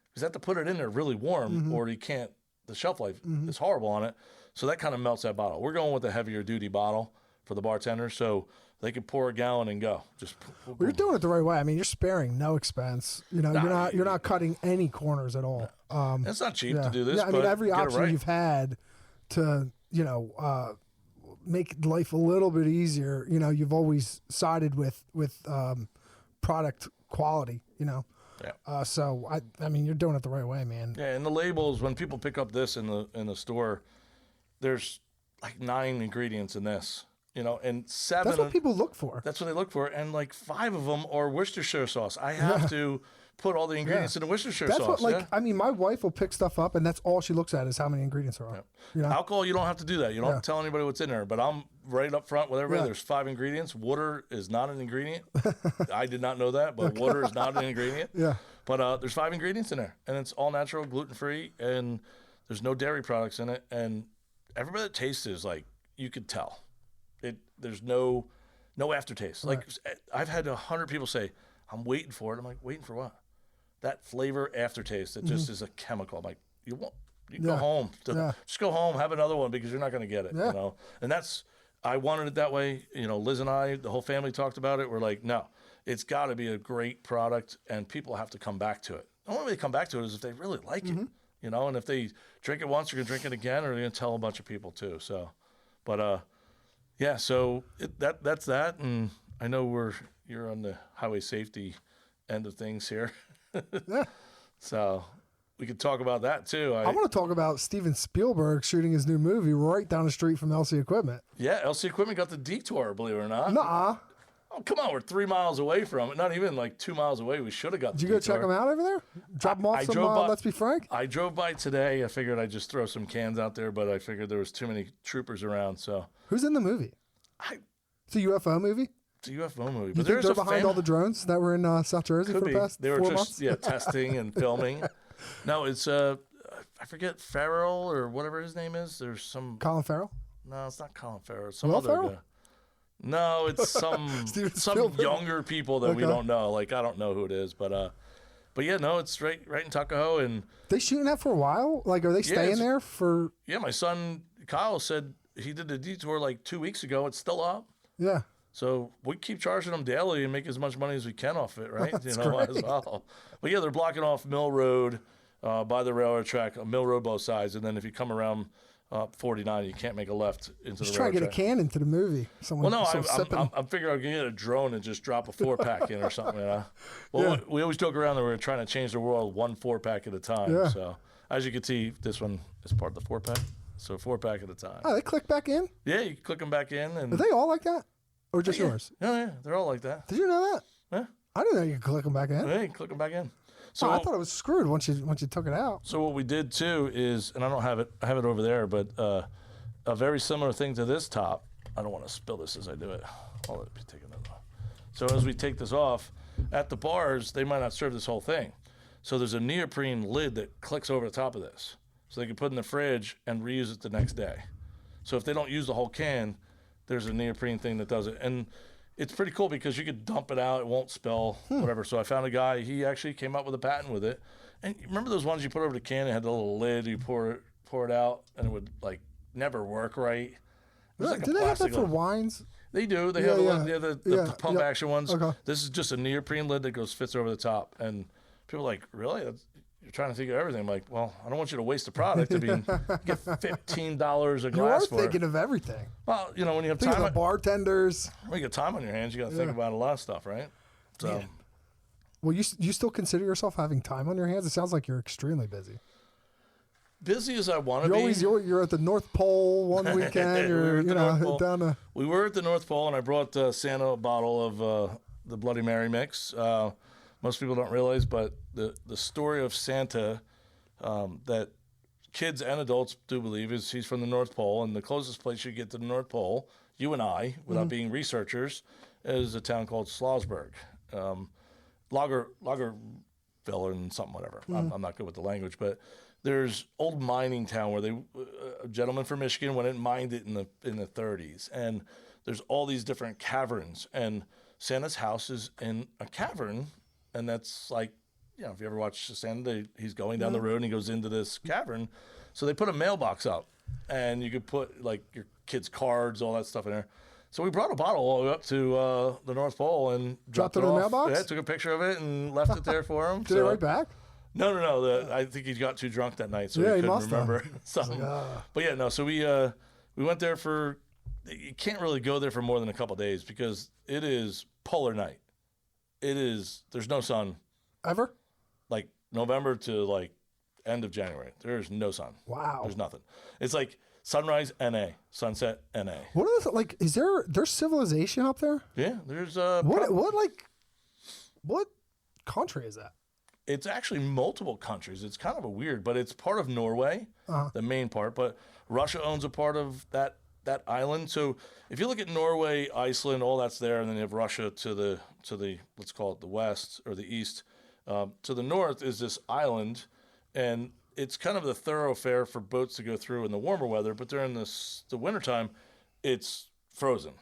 Because you have to put it in there really warm, or you can't. The shelf life is horrible on it. So that kind of melts that bottle. We're going with a heavier duty bottle for the bartender, so they can pour a gallon and go. Well, you're doing it the right way. I mean, you're sparing no expense. You're not cutting any corners at all. It's not cheap to do this. Yeah, I mean, but every get it option right. you've had to make life a little bit easier. You've always sided with product quality. Yeah. So I mean, you're doing it the right way, man. Yeah, and the labels, when people pick up this in the store, there's like 9 ingredients in this. And 7. That's what people look for. That's what they look for, and like 5 of them are Worcestershire sauce. I have to put all the ingredients in the Worcestershire That's sauce. what, I mean, my wife will pick stuff up, and that's all she looks at is how many ingredients are on. Alcohol, you don't have to do that. You don't have to tell anybody what's in there. But I'm right up front with everybody. There's 5 ingredients. Water is not an ingredient. I did not know that, but water is not an ingredient. Yeah. But there's 5 ingredients in there, and it's all natural, gluten-free, and there's no dairy products in it. And everybody that tastes is like, you could tell. There's no aftertaste. Right. Like, I've had 100 people say, I'm waiting for it. I'm like, waiting for what? That flavor aftertaste that just is a chemical. I'm like, you won't. You go home. Just go home, have another one because you're not going to get it. Yeah. And I wanted it that way. Liz and I, the whole family talked about it. We're like, no, it's got to be a great product, and people have to come back to it. The only way they come back to it is if they really like it. And if they drink it once, they're going to drink it again, or they're going to tell a bunch of people too. So, but yeah, so that's that, and I know you're on the highway safety end of things here. Yeah. So we could talk about that too. I want to talk about Steven Spielberg shooting his new movie right down the street from LC Equipment. Yeah, LC Equipment got the detour, believe it or not. Nuh-uh. Oh, come on, we're 3 miles away from it. Not even like 2 miles away. We should have got. Did you go check them out over there? Drop them off I some. drove by- Let's be frank. I drove by today. I figured I'd just throw some cans out there, but I figured there was too many troopers around. So Who's in the movie? It's a UFO movie. it's a UFO movie. You But think there's they're a behind all the drones that were in South Jersey Could for be. the past They were 4 just months? testing and filming. No, it's I forget Farrell or whatever his name is. There's some. Colin Farrell. No, it's not Colin Farrell. It's some Will other Ferrell? guy. No, it's some Steven some Spielberg. younger people that we Okay. don't know. Like I don't know who it is, but yeah, no, it's right in Tuckahoe, and They shooting that for a while? Like, are they staying it's- there for? yeah, my son Kyle said he did the detour like 2 weeks ago. It's still up. Yeah. So we keep charging them daily and make as much money as we can off it, right? That's As great. well. But yeah, they're blocking off Mill Road by the railroad track, Mill Road both sides, and then if you come around 49, you can't make a left into Just the try to railroad get a track. can into the movie. Someone, Well, no, so sipping. I'm figuring I can get a drone and just drop a 4-pack in or something. You know? Well, Yeah. we always joke around that we're trying to change the world 1 4-pack at a time. Yeah. So as you can see, this one is part of the 4-pack. So 4-pack at a time. Oh, they click back in? Yeah, you click them back in, and Are they all like that? Or just yeah. yours? Yeah, they're all like that. Did you know that? Yeah, I didn't know you could click them back in. yeah, you click them back in. So Oh, I thought it was screwed once you took it out. So what we did too is, and I don't have it, I have it over there, but a very similar thing to this top. I don't want to spill this as I do it. I'll let it be taken off. So as we take this off, at the bars, they might not serve this whole thing. So there's a neoprene lid that clicks over the top of this. So they can put it in the fridge and reuse it the next day. So if they don't use the whole can, there's a neoprene thing that does it. And it's pretty cool because you could dump it out, it won't spill, whatever. So I found a guy, he actually came up with a patent with it. And you remember those ones you put over the can, it had the little lid, you pour it out, and it would like never work right. It was like a Do they have that plastic for lid. wines? They do. They Yeah, have the, yeah. one, the Yeah, pump yeah. action ones. Okay. This is just a neoprene lid that fits over the top. And people are like, really? You're trying to think of everything. I'm like, well, I don't want you to waste the product. I mean, get $15 a You are glass for thinking it. of everything. Well, you know, when you have Think of time, the bartenders. when you got time on your hands, you got to think about a lot of stuff, right? So, Well, you still consider yourself having time on your hands? It sounds like you're extremely busy. busy as I want to You're be. always you're at the North Pole one weekend. We were You're at the North Pole. down to We were at the North Pole, and I brought Santa a bottle of the Bloody Mary mix. Most people don't realize, but the story of Santa that kids and adults do believe is he's from the North Pole, and the closest place you get to the North Pole, you and I, without being researchers, is a town called Slawsburg. Lagerville and something, whatever. I'm not good with the language, but there's old mining town where a gentleman from Michigan went and mined it in the 30s, and there's all these different caverns, and Santa's house is in a cavern, and that's like, you know, if you ever watch Santa, he's going down the road and he goes into this cavern, so they put a mailbox up, and you could put like your kids' cards, all that stuff in there. So we brought a bottle all the way up to the North Pole and Dropped it in off. the mailbox? Yeah, took a picture of it and left it there for him. Did it right back? No. I think he got too drunk that night, so Yeah, he he couldn't must have. remember something. But yeah, no. So we went there for. You can't really go there for more than a couple days because it is polar night. It is. There's no sun. Ever? Like November to like end of January. There's no sun. Wow. There's nothing. It's like sunrise NA, sunset NA. What are the, like? Is there's civilization up there? Yeah, there's What country is that? It's actually multiple countries. It's kind of a weird, but it's part of Norway, the main part. But Russia owns a part of that island. So if you look at Norway, Iceland, all that's there, and then you have Russia to the let's call it the west or the east. To the north is this island, and it's kind of the thoroughfare for boats to go through in the warmer weather. But during the wintertime, it's frozen.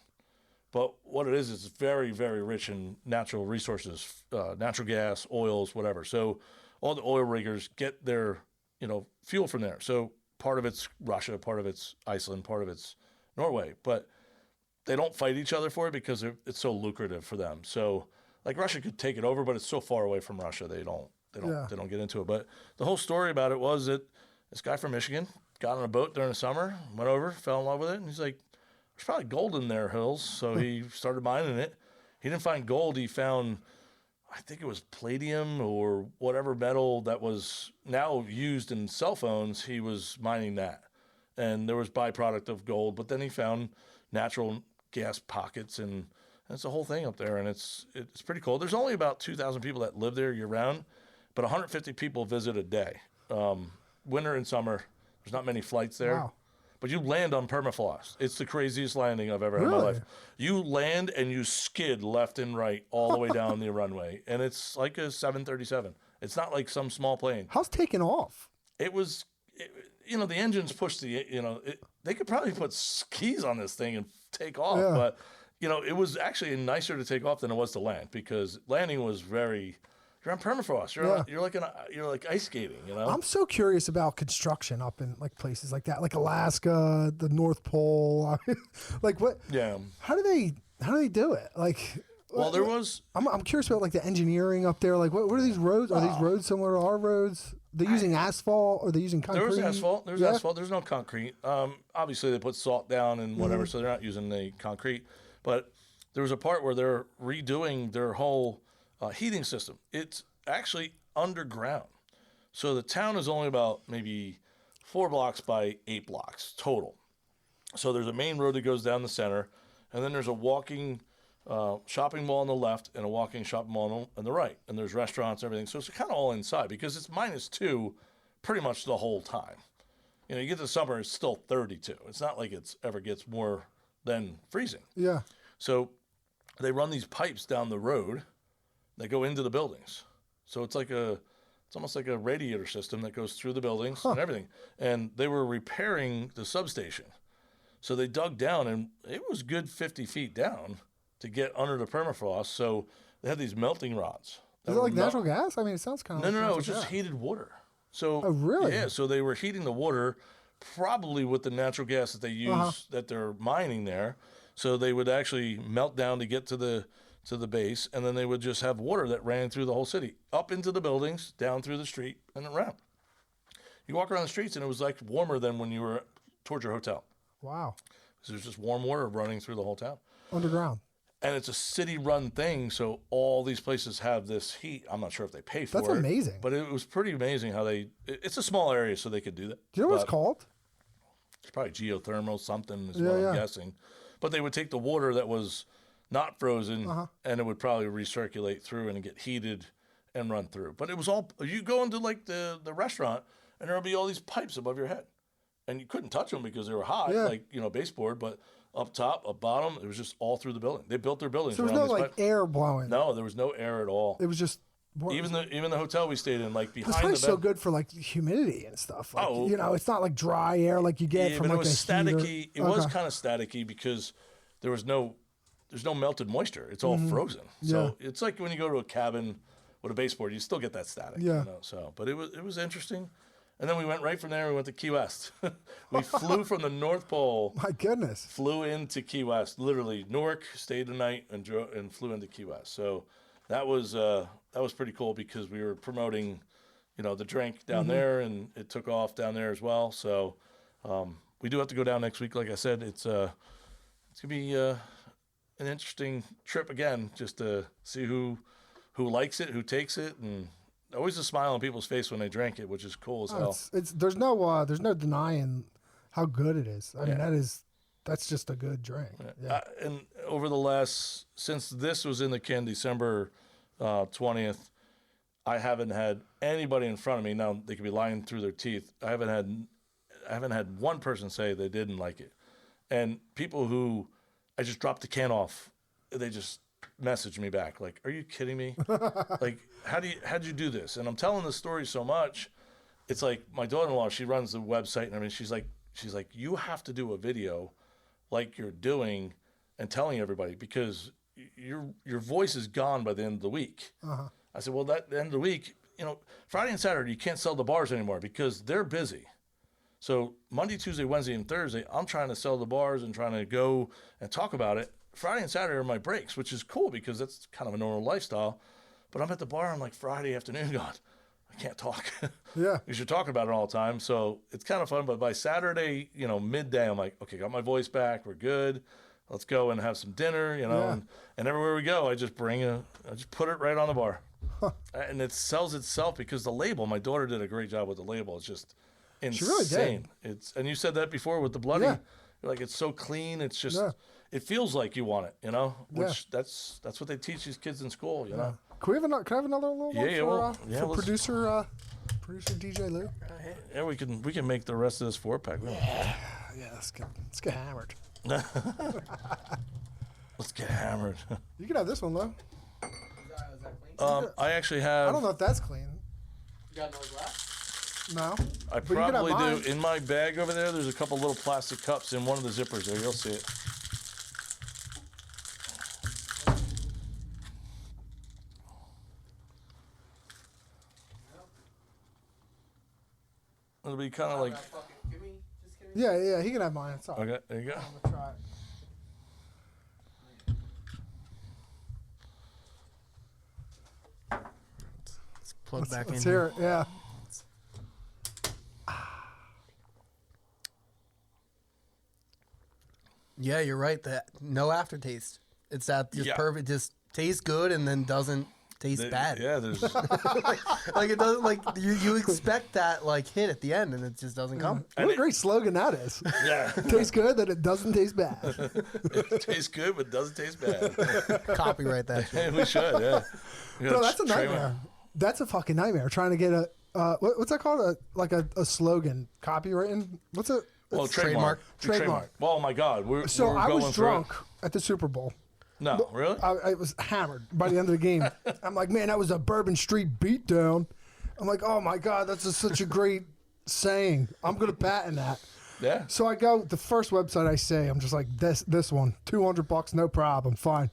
But what it is, it's very, very rich in natural resources, natural gas, oils, whatever. So all the oil riggers get their, fuel from there. So part of it's Russia, part of it's Iceland, part of it's Norway. But they don't fight each other for it because it's so lucrative for them. So like Russia could take it over, but it's so far away from Russia, they don't get into it. But the whole story about it was that this guy from Michigan got on a boat during the summer, went over, fell in love with it, and he's like, there's probably gold in there, Hills. So he started mining it. He didn't find gold. He found, I think it was palladium or whatever metal that was now used in cell phones. He was mining that. And there was byproduct of gold. But then he found natural gas pockets and And it's a whole thing up there, and it's pretty cool. There's only about 2,000 people that live there year-round, but 150 people visit a day. Winter and summer, there's not many flights there. Wow. But you land on permafrost. It's the craziest landing I've ever had in my life. You land and you skid left and right all the way down the runway. And it's like a 737. It's not like some small plane. How's taking off? It was, the engines pushed they could probably put skis on this thing and take off. Yeah. But, it was actually nicer to take off than it was to land because landing was you're on permafrost. You're like ice skating, I'm so curious about construction up in like places like that, like Alaska, the North Pole. Like what? Yeah. How do they do it? Like, well, there was. I'm curious about like the engineering up there. Like, what are these roads? Are these roads similar to our roads? They're using asphalt, or are they using concrete? There was asphalt. There's asphalt. There's no concrete. Obviously, they put salt down and whatever, so they're not using the concrete. But there was a part where they're redoing their whole heating system. It's actually underground. So the town is only about maybe 4 blocks by 8 blocks total. So there's a main road that goes down the center, and then there's a walking shopping mall on the left and a walking shopping mall on the right. And there's restaurants and everything. So it's kind of all inside because it's -2 pretty much the whole time. You get to summer, it's still 32. It's not like it's ever gets more than freezing. Yeah. So they run these pipes down the road that go into the buildings. So it's almost like a radiator system that goes through the buildings and everything. And they were repairing the substation. So they dug down, and it was good 50 feet down to get under the permafrost. So they had these melting rods. Is it like natural gas? I mean, it sounds kind of No. It was just heated water. So oh, really? Yeah. So they were heating the water, probably with the natural gas that they use that they're mining there. So they would actually melt down to get to the base, and then they would just have water that ran through the whole city, up into the buildings, down through the street, and around. You walk around the streets, and it was like warmer than when you were towards your hotel. Wow. So there's just warm water running through the whole town. Underground. And it's a city-run thing, so all these places have this heat. I'm not sure if they pay for it. That's amazing. But it was pretty amazing how it's a small area, so they could do that. Do you know what it's called? It's probably geothermal something is what I'm guessing. But they would take the water that was not frozen, and it would probably recirculate through and get heated and run through. But it was all, you go into like the restaurant, and there'll be all these pipes above your head. And you couldn't touch them because they were hot, like, baseboard, but up top, up bottom, it was just all through the building. They built their buildings So there was no like air blowing. No, there was no air at all. It was just even the hotel we stayed in, like behind it's probably the bed. so good for like humidity and stuff. Like, it's not like dry air like you get from but like it was a staticky. heater. It was kind of staticky because there's no melted moisture. It's all frozen. So it's like when you go to a cabin with a baseboard, you still get that static. Yeah. So, but it was interesting. And then we went right from there. We went to Key West. We flew from the North Pole. My goodness. Flew into Key West. Literally, Newark, stayed the night, and flew into Key West. So that was pretty cool because we were promoting, the drink down there, and it took off down there as well. So we do have to go down next week. Like I said, it's gonna be an interesting trip again, just to see who likes it, who takes it, and always a smile on people's face when they drink it, which is cool as hell. There's no denying how good it is. I mean, that's just a good drink. Yeah. And over since this was in the can December 20th, I haven't had anybody in front of me. Now they could be lying through their teeth. I haven't had one person say they didn't like it, and people who I just dropped the can off, they just messaged me back like, "Are you kidding me? Like, how'd you do this?" And I'm telling the story so much, it's like my daughter-in-law, she runs the website, and I mean, she's like, you have to do a video like you're doing and telling everybody because your voice is gone by the end of the week. I said, well, at the end of the week, Friday and Saturday you can't sell the bars anymore because they're busy. So Monday, Tuesday, Wednesday, and Thursday, I'm trying to sell the bars and trying to go and talk about it. Friday and Saturday are my breaks, which is cool because that's kind of a normal lifestyle. But I'm at the bar on like Friday afternoon going, I can't talk. Yeah. Because you're talking about it all the time. So it's kind of fun. But by Saturday, midday, I'm like, okay, got my voice back. We're good. Let's go and have some dinner, and everywhere we go, I just put it right on the bar. And it sells itself because the label, my daughter did a great job with the label. It's just insane. She really did. And you said that before with the bloody. Yeah. You're like, it's so clean. It's just, Yeah. it feels like you want it, you know? Which that's what they teach these kids in school, you know? Can we have can I have another little one for let's- producer DJ Lou? Yeah, we can make the rest of this 4-pack. Yeah, let's get hammered. Let's get hammered. You can have this one, Lou. Is that clean? I actually have. I don't know if that's clean. You got no glass? No. I But you can have probably mine. do. In my bag over there, there's a couple little plastic cups in one of the zippers there. You'll see it. It'll be kind of like. Give me. Yeah, he can have mine. It's all right. Okay, there you go. I'm gonna try it. Let's plug back Let's in. hear it. Yeah. Yeah, you're right. That no aftertaste. It's that just Yeah. perfect. Just tastes good and then doesn't taste bad. Yeah, there's. Like it doesn't. Like you expect that like hit at the end and it just doesn't come. What a great slogan that is. Yeah. Tastes good, that it doesn't taste bad. It tastes good, but doesn't taste bad. Copyright that shit. We should, yeah. We No, gotta that's a trademark- nightmare. That's a fucking nightmare. Trying to get a what's that called? A slogan, copywritten. What's it? Well, Trademark. Trademark. Well, oh my God, we're So we're I going was through it. drunk at the Super Bowl. No, really? I was hammered by the end of the game. I'm like, man, that was a Bourbon Street beatdown. I'm like, oh my God, that's such a great saying. I'm gonna patent that. Yeah. So I go the first website I say, I'm just like this one, $200, no problem, fine.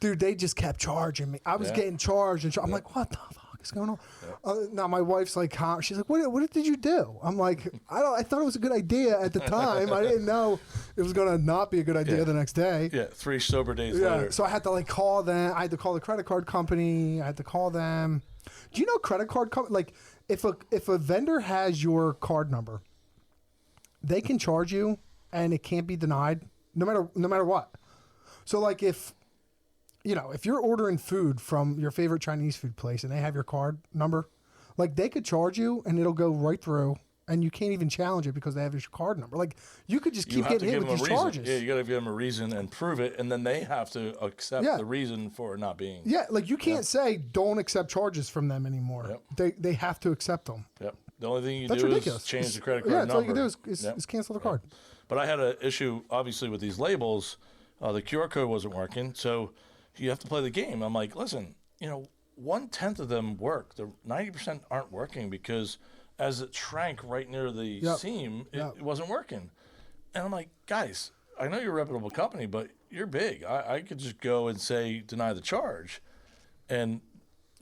Dude, they just kept charging me. I was Yeah. getting charged, and I'm like, what the fuck is going on? Now my wife's like, she's like, what did you do? I'm like, I thought it was a good idea at the time. I didn't know it was gonna not be a good idea Yeah. the next day. Yeah, 3 sober days Yeah, later. so I had to like call them. I had to call the credit card company. I had to call them. Do you know credit card like if a vendor has your card number, they can charge you and it can't be denied no matter what. So like if you're ordering food from your favorite Chinese food place and they have your card number, like they could charge you and it'll go right through and you can't even challenge it because they have your card number. Like you could just You keep have to getting hit give with them a these reason. charges. Yeah, you got to give them a reason and prove it, and then they have to accept Yeah. the reason for not being. Yeah, like you can't say don't accept charges from them anymore. Yep. They have to accept them. Yep. The only thing you That's do ridiculous. is change the credit Yeah, card that's number. all you can do is Yep. cancel the card. But I had an issue, obviously, with these labels. The QR code wasn't working, so you have to play the game. I'm like, listen, 1/10 of them work. The 90% aren't working because as it shrank right near the Yep. seam, Yep. it wasn't working. And I'm like, guys, I know you're a reputable company, but you're big. I could just go and say deny the charge. And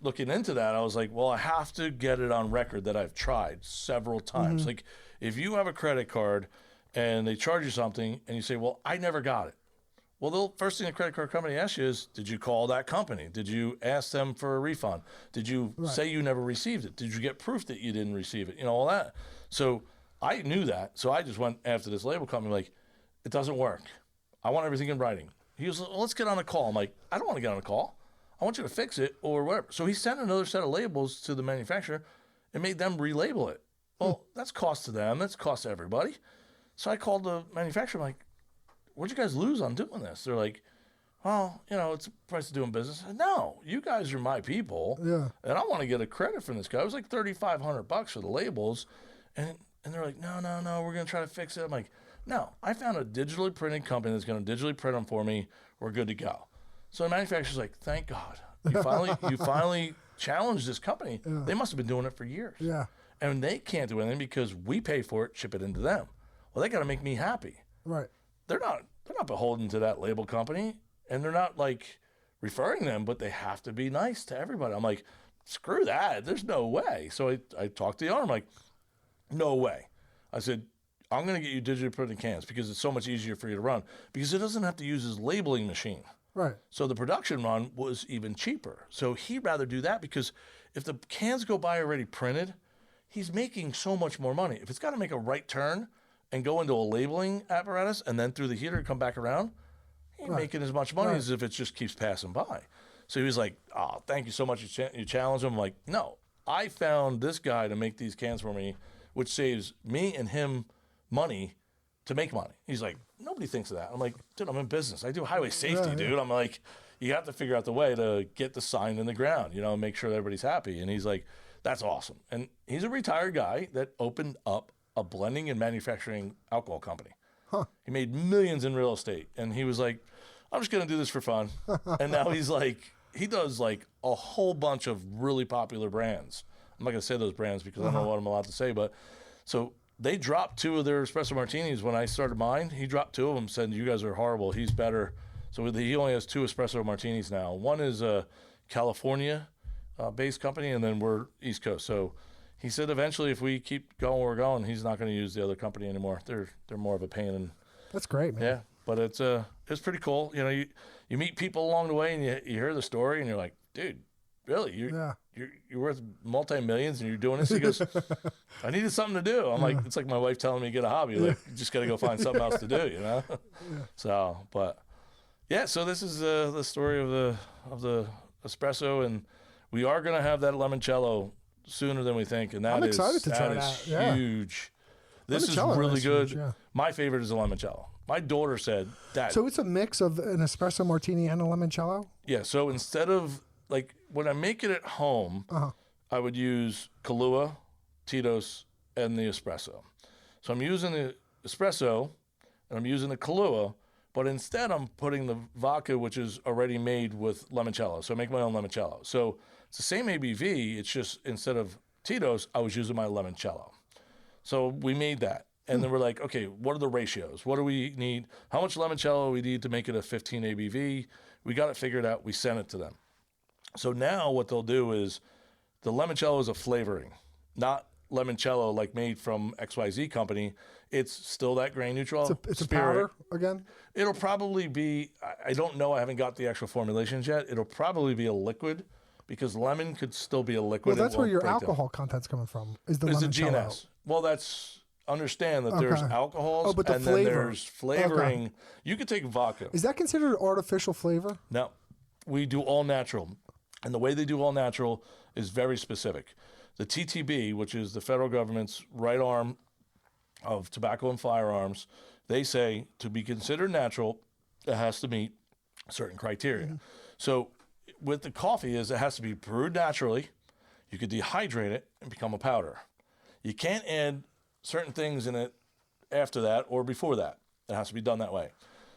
looking into that, I was like, well, I have to get it on record that I've tried several times. Like, if you have a credit card and they charge you something and you say, well, I never got it. Well, the first thing the credit card company asks you is, did you call that company? Did you ask them for a refund? Did you say you never received it? Did you get proof that you didn't receive it? All that. So I knew that. So I just went after this label company like, it doesn't work. I want everything in writing. He was like, well, let's get on a call. I'm like, I don't want to get on a call. I want you to fix it or whatever. So he sent another set of labels to the manufacturer and made them relabel it. Well, that's cost to them. That's cost to everybody. So I called the manufacturer. I'm like, what'd you guys lose on doing this? They're like, well, it's the price of doing business. I said, no, you guys are my people. Yeah. And I want to get a credit from this guy. It was like $3,500 for the labels. And they're like, no, we're going to try to fix it. I'm like, no, I found a digitally printed company that's going to digitally print them for me. We're good to go. So the manufacturer's like, thank God. You finally challenged this company. Yeah. They must have been doing it for years. Yeah. And they can't do anything because we pay for it, ship it into them. Well, they got to make me happy. Right. They're not beholden to that label company, and they're not like referring them, but they have to be nice to everybody. I'm like, screw that. There's no way. So I talked to the owner. I'm like, no way. I said, I'm going to get you digitally printed cans because it's so much easier for you to run because it doesn't have to use his labeling machine. Right. So the production run was even cheaper. So he'd rather do that because if the cans go by already printed, he's making so much more money. If it's got to make a right turn and go into a labeling apparatus and then through the heater come back around, he ain't making as much money as if it just keeps passing by. So he was like, oh, thank you so much. You challenged him. I'm like, no, I found this guy to make these cans for me, which saves me and him money to make money. He's like, nobody thinks of that. I'm like, dude, I'm in business. I do highway safety, dude. I'm like, you have to figure out the way to get the sign in the ground, make sure that everybody's happy. And he's like, that's awesome. And he's a retired guy that opened up a blending and manufacturing alcohol company. Huh. He made millions in real estate. And he was like, I'm just going to do this for fun. And now he's like, he does like a whole bunch of really popular brands. I'm not going to say those brands because I don't know what I'm allowed to say. But so they dropped 2 of their espresso martinis when I started mine. He dropped 2 of them, said, you guys are horrible. He's better. So he only has 2 espresso martinis now. One is a California-based company, and then we're East Coast. So he said eventually if we keep going where we're going, he's not going to use the other company anymore. They're more of a pain. And that's great, man. yeah, but it's pretty cool. You meet people along the way, and you hear the story, and you're like, dude, really? You're worth multi-millions, and you're doing this? He goes, I needed something to do. I'm like, it's like my wife telling me to get a hobby. Like, you just got to go find something else to do, So, but yeah, so this is the story of the espresso, and we are going to have that limoncello sooner than we think, and I'm excited to try that. Is huge. This is really good. Huge, yeah. My favorite is the limoncello. My daughter said that. So it's a mix of an espresso martini and a limoncello? Yeah, so instead of, like, when I make it at home, I would use Kahlua, Tito's, and the espresso. So I'm using the espresso, and I'm using the Kahlua, but instead I'm putting the vodka, which is already made with limoncello. So I make my own limoncello. So it's the same ABV, it's just instead of Tito's, I was using my limoncello. So we made that. And then we're like, okay, what are the ratios? What do we need? How much limoncello we need to make it a 15 ABV? We got it figured out. We sent it to them. So now what they'll do is the limoncello is a flavoring, not limoncello like made from XYZ company. It's still that grain neutral. It's a powder again? It'll probably be, I don't know, I haven't got the actual formulations yet. It'll probably be a liquid because lemon could still be a liquid. Well, that's where your alcohol content's coming from, is the limoncello. GNS. Well, understand that there's alcohols but the and flavor. then there's flavoring. Okay. You could take vodka. Is that considered artificial flavor? No. We do all natural. And the way they do all natural is very specific. The TTB, which is the federal government's right arm of tobacco and firearms, they say to be considered natural, it has to meet certain criteria. Mm-hmm. So with the coffee is it has to be brewed naturally. You could dehydrate it and become a powder. You can't add certain things in it after that or before that. It has to be done that way.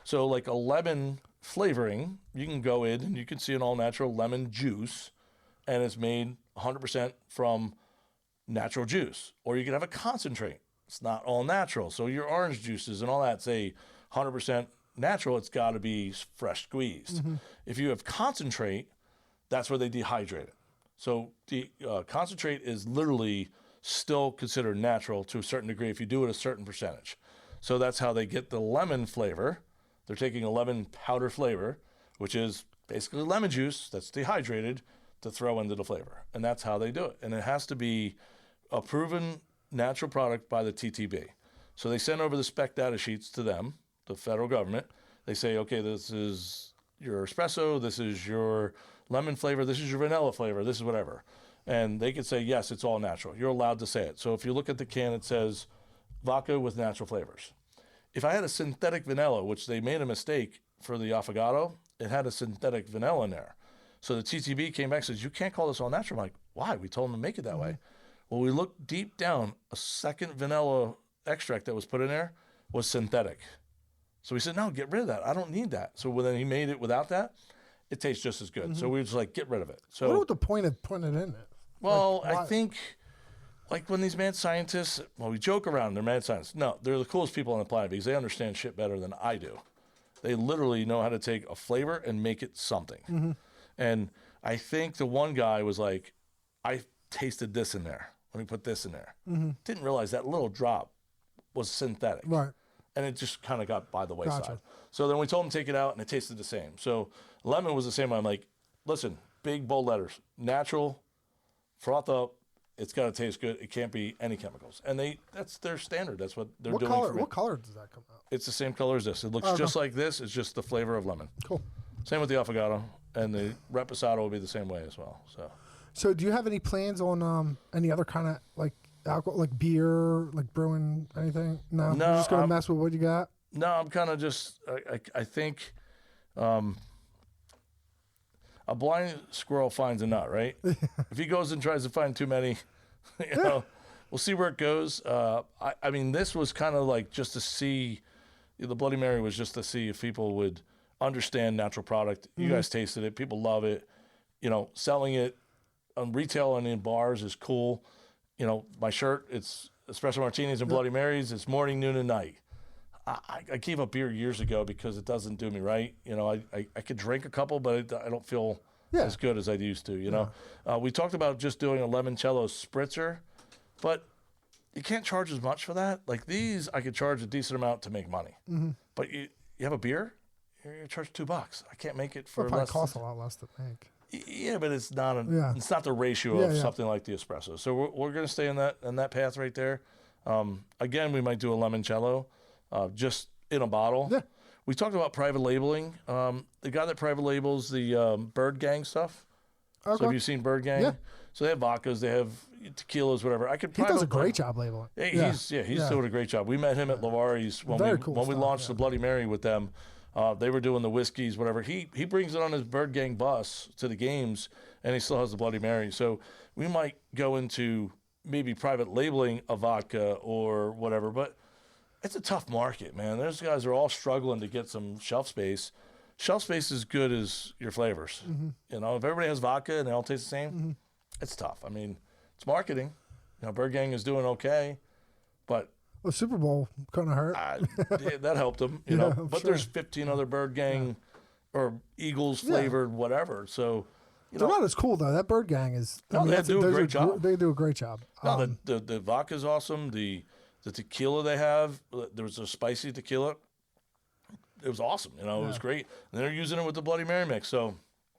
So like a lemon flavoring, you can go in and you can see an all-natural lemon juice, and it's made 100% from natural juice. Or you can have a concentrate. It's not all natural. So your orange juices and all that say 100% natural. It's got to be fresh squeezed. Mm-hmm. If you have concentrate, that's where they dehydrate it. So the concentrate is literally still considered natural to a certain degree if you do it a certain percentage. So that's how they get the lemon flavor. They're taking a lemon powder flavor, which is basically lemon juice that's dehydrated to throw into the flavor. And that's how they do it. And it has to be a proven natural product by the TTB. So they send over the spec data sheets to them, the federal government. They say, okay, this is your espresso, this is your lemon flavor, this is your vanilla flavor, this is whatever. And they could say, yes, it's all natural. You're allowed to say it. So if you look at the can, it says vodka with natural flavors. If I had a synthetic vanilla, which they made a mistake for the affogato, it had a synthetic vanilla in there. So the TTB came back and says, you can't call this all natural. I'm like, why? We told them to make it that way. Well, we looked deep down, a second vanilla extract that was put in there was synthetic. So we said, no, get rid of that. I don't need that. So when he made it without that, it tastes just as good. Mm-hmm. So we were just like, get rid of it. So what was the point of putting it in it? Well, like, I think like when these mad scientists, well, we joke around, they're mad scientists. No, they're the coolest people on the planet because they understand shit better than I do. They literally know how to take a flavor and make it something. Mm-hmm. And I think the one guy was like, I tasted this in there. Let me put this in there. Mm-hmm. Didn't realize that little drop was synthetic. Right. And it just kind of got by the wayside. Gotcha. So then we told him to take it out, and it tasted the same. So lemon was the same way. I'm like, listen, big, bold letters. Natural, froth up. It's got to taste good. It can't be any chemicals. And that's their standard. That's what they're doing. What color does that come out? It's the same color as this. It looks just like this. It's just the flavor of lemon. Cool. Same with the affogato. And the reposado will be the same way as well. So do you have any plans on any other kind of like alcohol, like beer, like brewing, anything? No, No, you're just gonna mess with what you got. No, I'm kind of just. I think a blind squirrel finds a nut, right? If he goes and tries to find too many, you know, we'll see where it goes. I mean, this was kind of like just to see. The Bloody Mary was just to see if people would understand natural product. You guys tasted it. People love it. You know, selling it on retail and in bars is cool. You know, my shirt, it's Espresso Martinis and Bloody Marys. It's morning, noon, and night. I gave up beer years ago because it doesn't do me right. You know, I could drink a couple, but I don't feel as good as I used to, you know. We talked about just doing a limoncello spritzer, but you can't charge as much for that. Like these, I could charge a decent amount to make money. But you have a beer, you're charged $2. I can't make it for It'll less. probably costs a lot less to make. Yeah, but it's not it's not the ratio of something like the espresso. So we're going to stay in that path right there. Again, we might do a limoncello, just in a bottle. Yeah. We talked about private labeling. The guy that private labels the Bird Gang stuff. Okay. So have you seen Bird Gang? Yeah. So they have vodkas, they have tequilas, whatever. He does a great job labeling. He's doing a great job. We met him at Lavari's when we launched the Bloody Mary with them. They were doing the whiskeys, whatever. He brings it on his Bird Gang bus to the games, and he still has the Bloody Mary. So we might go into maybe private labeling a vodka or whatever, but it's a tough market, man. Those guys are all struggling to get some shelf space. Shelf space is good as your flavors. You know, if everybody has vodka and they all taste the same, it's tough. I mean, it's marketing. You know, Bird Gang is doing okay, but the Super Bowl couldn't hurt. That helped them, you know. But there's 15 other Bird Gang or Eagles flavored whatever. So, they're not as cool though. That Bird Gang is. They do a great job. They do a great job. No, the vodka's awesome. The tequila they have. There was a spicy tequila. It was awesome. You know, it was great. And they're using it with the Bloody Mary mix. So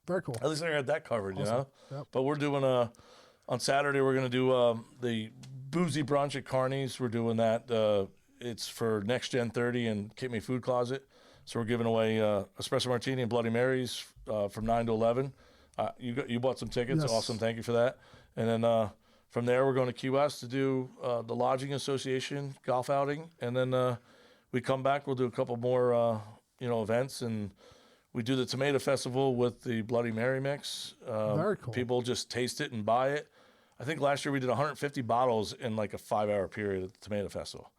very cool. At least I got that covered. Awesome. You know. Yep. But we're doing on Saturday we're going to do the boozy brunch at Carney's. We're doing that. It's for Next Gen 30 and Keep Me Food Closet. So we're giving away Espresso Martini and Bloody Marys from 9 to 11. You bought some tickets. Yes. Awesome. Thank you for that. And then from there, we're going to Key West to do the Lodging Association golf outing. And then we come back. We'll do a couple more, events. And we do the Tomato Festival with the Bloody Mary mix. Very cool. People just taste it and buy it. I think last year we did 150 bottles in like a 5-hour period at the Tomato Festival.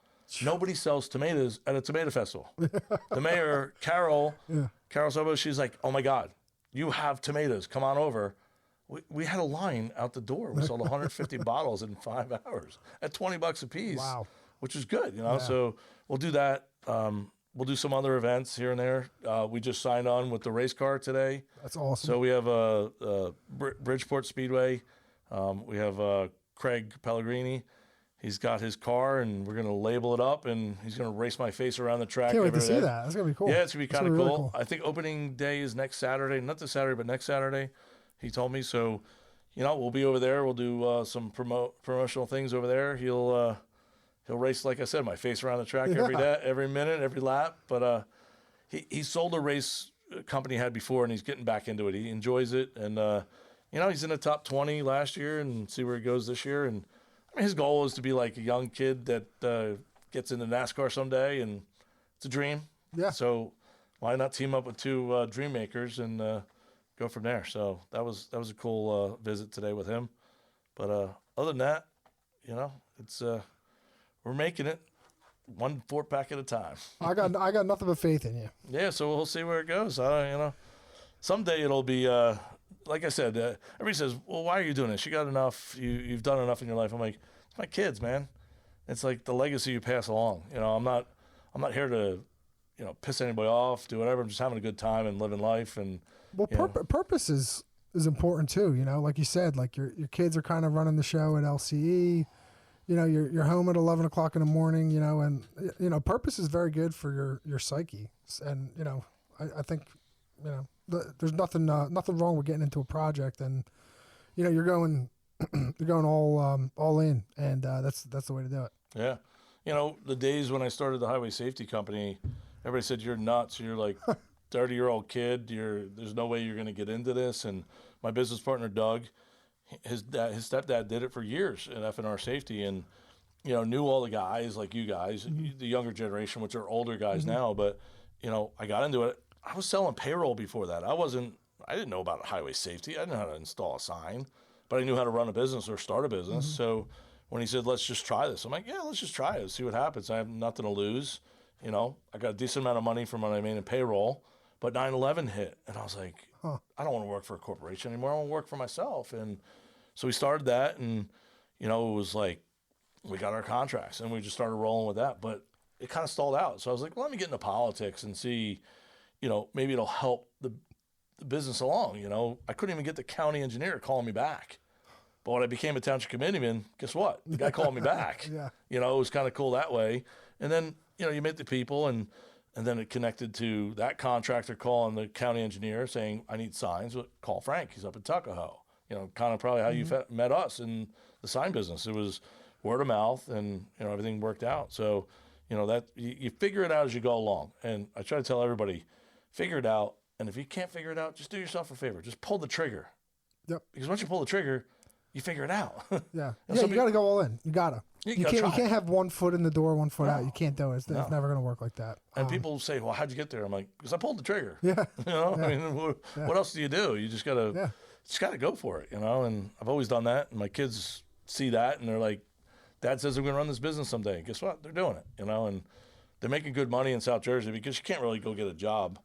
Nobody sells tomatoes at a tomato festival. The mayor, Carol Sobo, she's like, oh my God, you have tomatoes. Come on over. We had a line out the door. We sold 150 bottles in 5 hours at $20 a piece. Wow. Which is good, you know? Yeah. So we'll do that. We'll do some other events here and there. We just signed on with the race car today. That's awesome. So we have Bridgeport Speedway. We have Craig Pellegrini. He's got his car, and we're going to label it up, and he's going to race my face around the track. Can't wait to see that. That's going to be cool. Yeah, it's going to be kind of cool. Really cool. I think opening day is next Saturday. Not this Saturday, but next Saturday, he told me. So, we'll be over there. We'll do some promotional things over there. He'll race, like I said, my face around the track every day, every minute, every lap. But he sold a race company he had before, and he's getting back into it. He enjoys it, and he's in the top 20 last year, and see where he goes this year. And his goal is to be like a young kid that gets into NASCAR someday, and it's a dream. Yeah. So why not team up with two dream makers and go from there? So that was a cool visit today with him. But other than that, it's we're making it 1 4-pack at a time. I got nothing but faith in you. Yeah. So we'll see where it goes. Someday it'll be. Like I said, everybody says, well, why are you doing this? You got enough. You've done enough in your life. I'm like, it's my kids, man. It's like the legacy you pass along. I'm not here to, piss anybody off, do whatever. I'm just having a good time and living life. And purpose is important too. Like you said, like your kids are kind of running the show at LCE. You're home at 11 o'clock in the morning. And purpose is very good for your psyche. And I think there's nothing wrong with getting into a project, and you're going all in, and that's the way to do it. Yeah, the days when I started the highway safety company, everybody said you're nuts. You're like 30-year-old kid. There's no way you're going to get into this. And my business partner Doug, his stepdad did it for years in F&R safety, and knew all the guys like you guys, the younger generation, which are older guys now. But I got into it. I was selling payroll before that. I didn't know about highway safety. I didn't know how to install a sign, but I knew how to run a business or start a business. So when he said, let's just try this, I'm like, yeah, let's just try it, see what happens. I have nothing to lose. I got a decent amount of money from what I made in payroll, but 9/11 hit, and I was like, I don't want to work for a corporation anymore. I want to work for myself. And so we started that, and it was like we got our contracts, and we just started rolling with that. But it kind of stalled out. So I was like, well, let me get into politics and see, maybe it'll help the business along. I couldn't even get the county engineer calling me back. But when I became a township committeeman, guess what? The guy called me back. Yeah. It was kind of cool that way. And then, you meet the people, and then it connected to that contractor calling the county engineer saying, I need signs. Well, call Frank. He's up in Tuckahoe. Kind of probably how you met us in the sign business. It was word of mouth, and, everything worked out. So, that you figure it out as you go along. And I try to tell everybody, figure it out. And if you can't figure it out, just do yourself a favor. Just pull the trigger. Yep. Because once you pull the trigger, you figure it out. Yeah. You got to go all in. You got to. You can't have 1 foot in the door, 1 foot out. You can't do it. It's never going to work like that. And people say, well, how'd you get there? I'm like, because I pulled the trigger. Yeah. I mean, what else do? You just got to go for it, and I've always done that. And my kids see that, and they're like, Dad says I'm going to run this business someday. Guess what? They're doing it, and they're making good money in South Jersey, because you can't really go get a job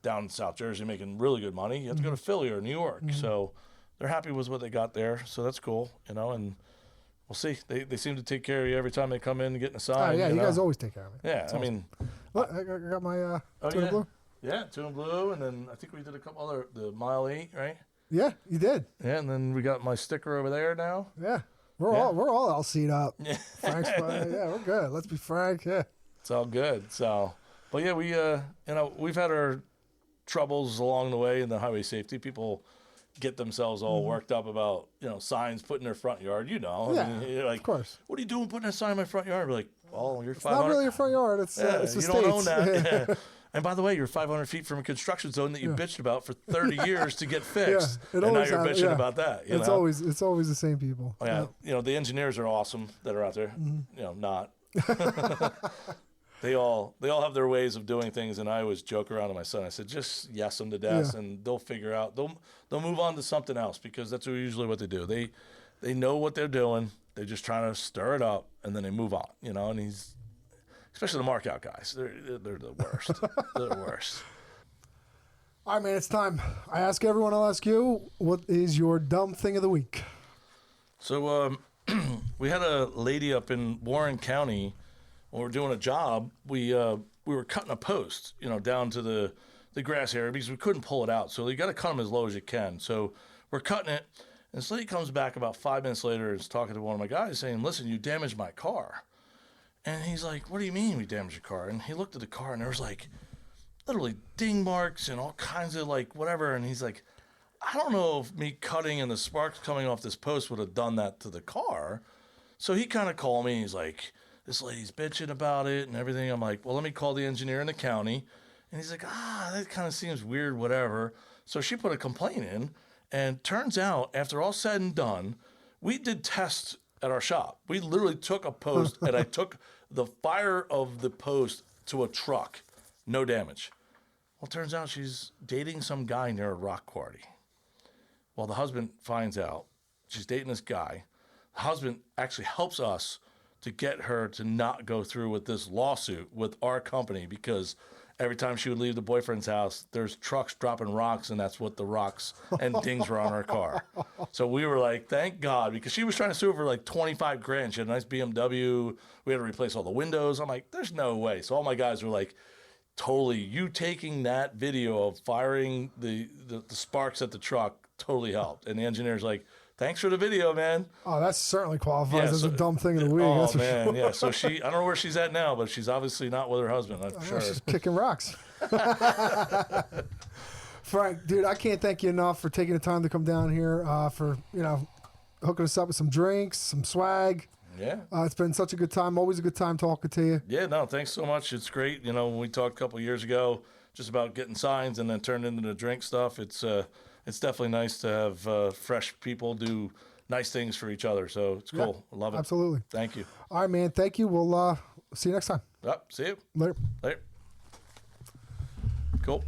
down in South Jersey making really good money. You have to go to Philly or New York. So they're happy with what they got there. So that's cool, and we'll see. They seem to take care of you every time they come in and get in a sign. Oh, yeah, you guys always take care of me. Yeah, That's awesome. mean. Look, I got my tuna blue. Yeah, tuna blue, and then I think we did a couple other, the mile 8, right? Yeah, you did. Yeah, and then we got my sticker over there now. Yeah. We're all LC'd up. Yeah. Frank's we're good. Let's be frank. Yeah. It's all good. So, but yeah, we we've had our troubles along the way in the highway safety. People get themselves all worked up about signs put in their front yard. I mean, you're like, of course. What are you doing putting a sign in my front yard? We're like, well, you're 500. Not really your front yard. It's the you States. don't own that. Yeah. And by the way, you're 500 feet from a construction zone that you bitched about for 30 years to get fixed. Yeah, and now you're bitching about that. It's always the same people. Yeah. The engineers are awesome that are out there. Not. They all have their ways of doing things, and I always joke around to my son. I said, just yes them to death, and they'll figure out. They'll move on to something else, because that's usually what they do. They know what they're doing. They're just trying to stir it up, and then they move on. And he's. Especially the mark-out guys. They're the worst. They're the worst. All right, man, it's time. I ask everyone, I'll ask you, what is your dumb thing of the week? So we had a lady up in Warren County when we were doing a job. We were cutting a post, down to the grass area, because we couldn't pull it out. So you got to cut them as low as you can. So we're cutting it, and this lady comes back about 5 minutes later and is talking to one of my guys saying, listen, you damaged my car. And he's like, what do you mean we damaged your car? And he looked at the car, and there was like literally ding marks and all kinds of like whatever. And he's like, I don't know if me cutting and the sparks coming off this post would have done that to the car. So he kind of called me. He's like, this lady's bitching about it and everything. I'm like, well, let me call the engineer in the county. And he's like, that kind of seems weird, whatever. So she put a complaint in, and turns out after all said and done, we did tests at our shop. We literally took a post, and I took the fire of the post to a truck. No damage. Well, it turns out she's dating some guy near a rock quarry. Well, the husband finds out she's dating this guy. The husband actually helps us to get her to not go through with this lawsuit with our company, because every time she would leave the boyfriend's house, there's trucks dropping rocks, and that's what the rocks and dings were on her car. So we were like, thank God, because she was trying to sue her for like 25 grand. She had a nice BMW. We had to replace all the windows. I'm like, there's no way. So all my guys were like, totally, you taking that video of firing the sparks at the truck totally helped. And the engineer's like, thanks for the video, man. Oh, that certainly qualifies as a dumb thing of the week. Oh, that's man, for sure. yeah. So I don't know where she's at now, but she's obviously not with her husband, I'm sure. She's kicking rocks. Frank, dude, I can't thank you enough for taking the time to come down here, for, hooking us up with some drinks, some swag. Yeah. It's been such a good time. Always a good time talking to you. Yeah, no, thanks so much. It's great. When we talked a couple of years ago just about getting signs and then turned into the drink stuff, it's definitely nice to have fresh people do nice things for each other. So it's cool. I love it. Absolutely. Thank you. All right, man. Thank you. We'll see you next time. Yep. See you Later. later. Cool.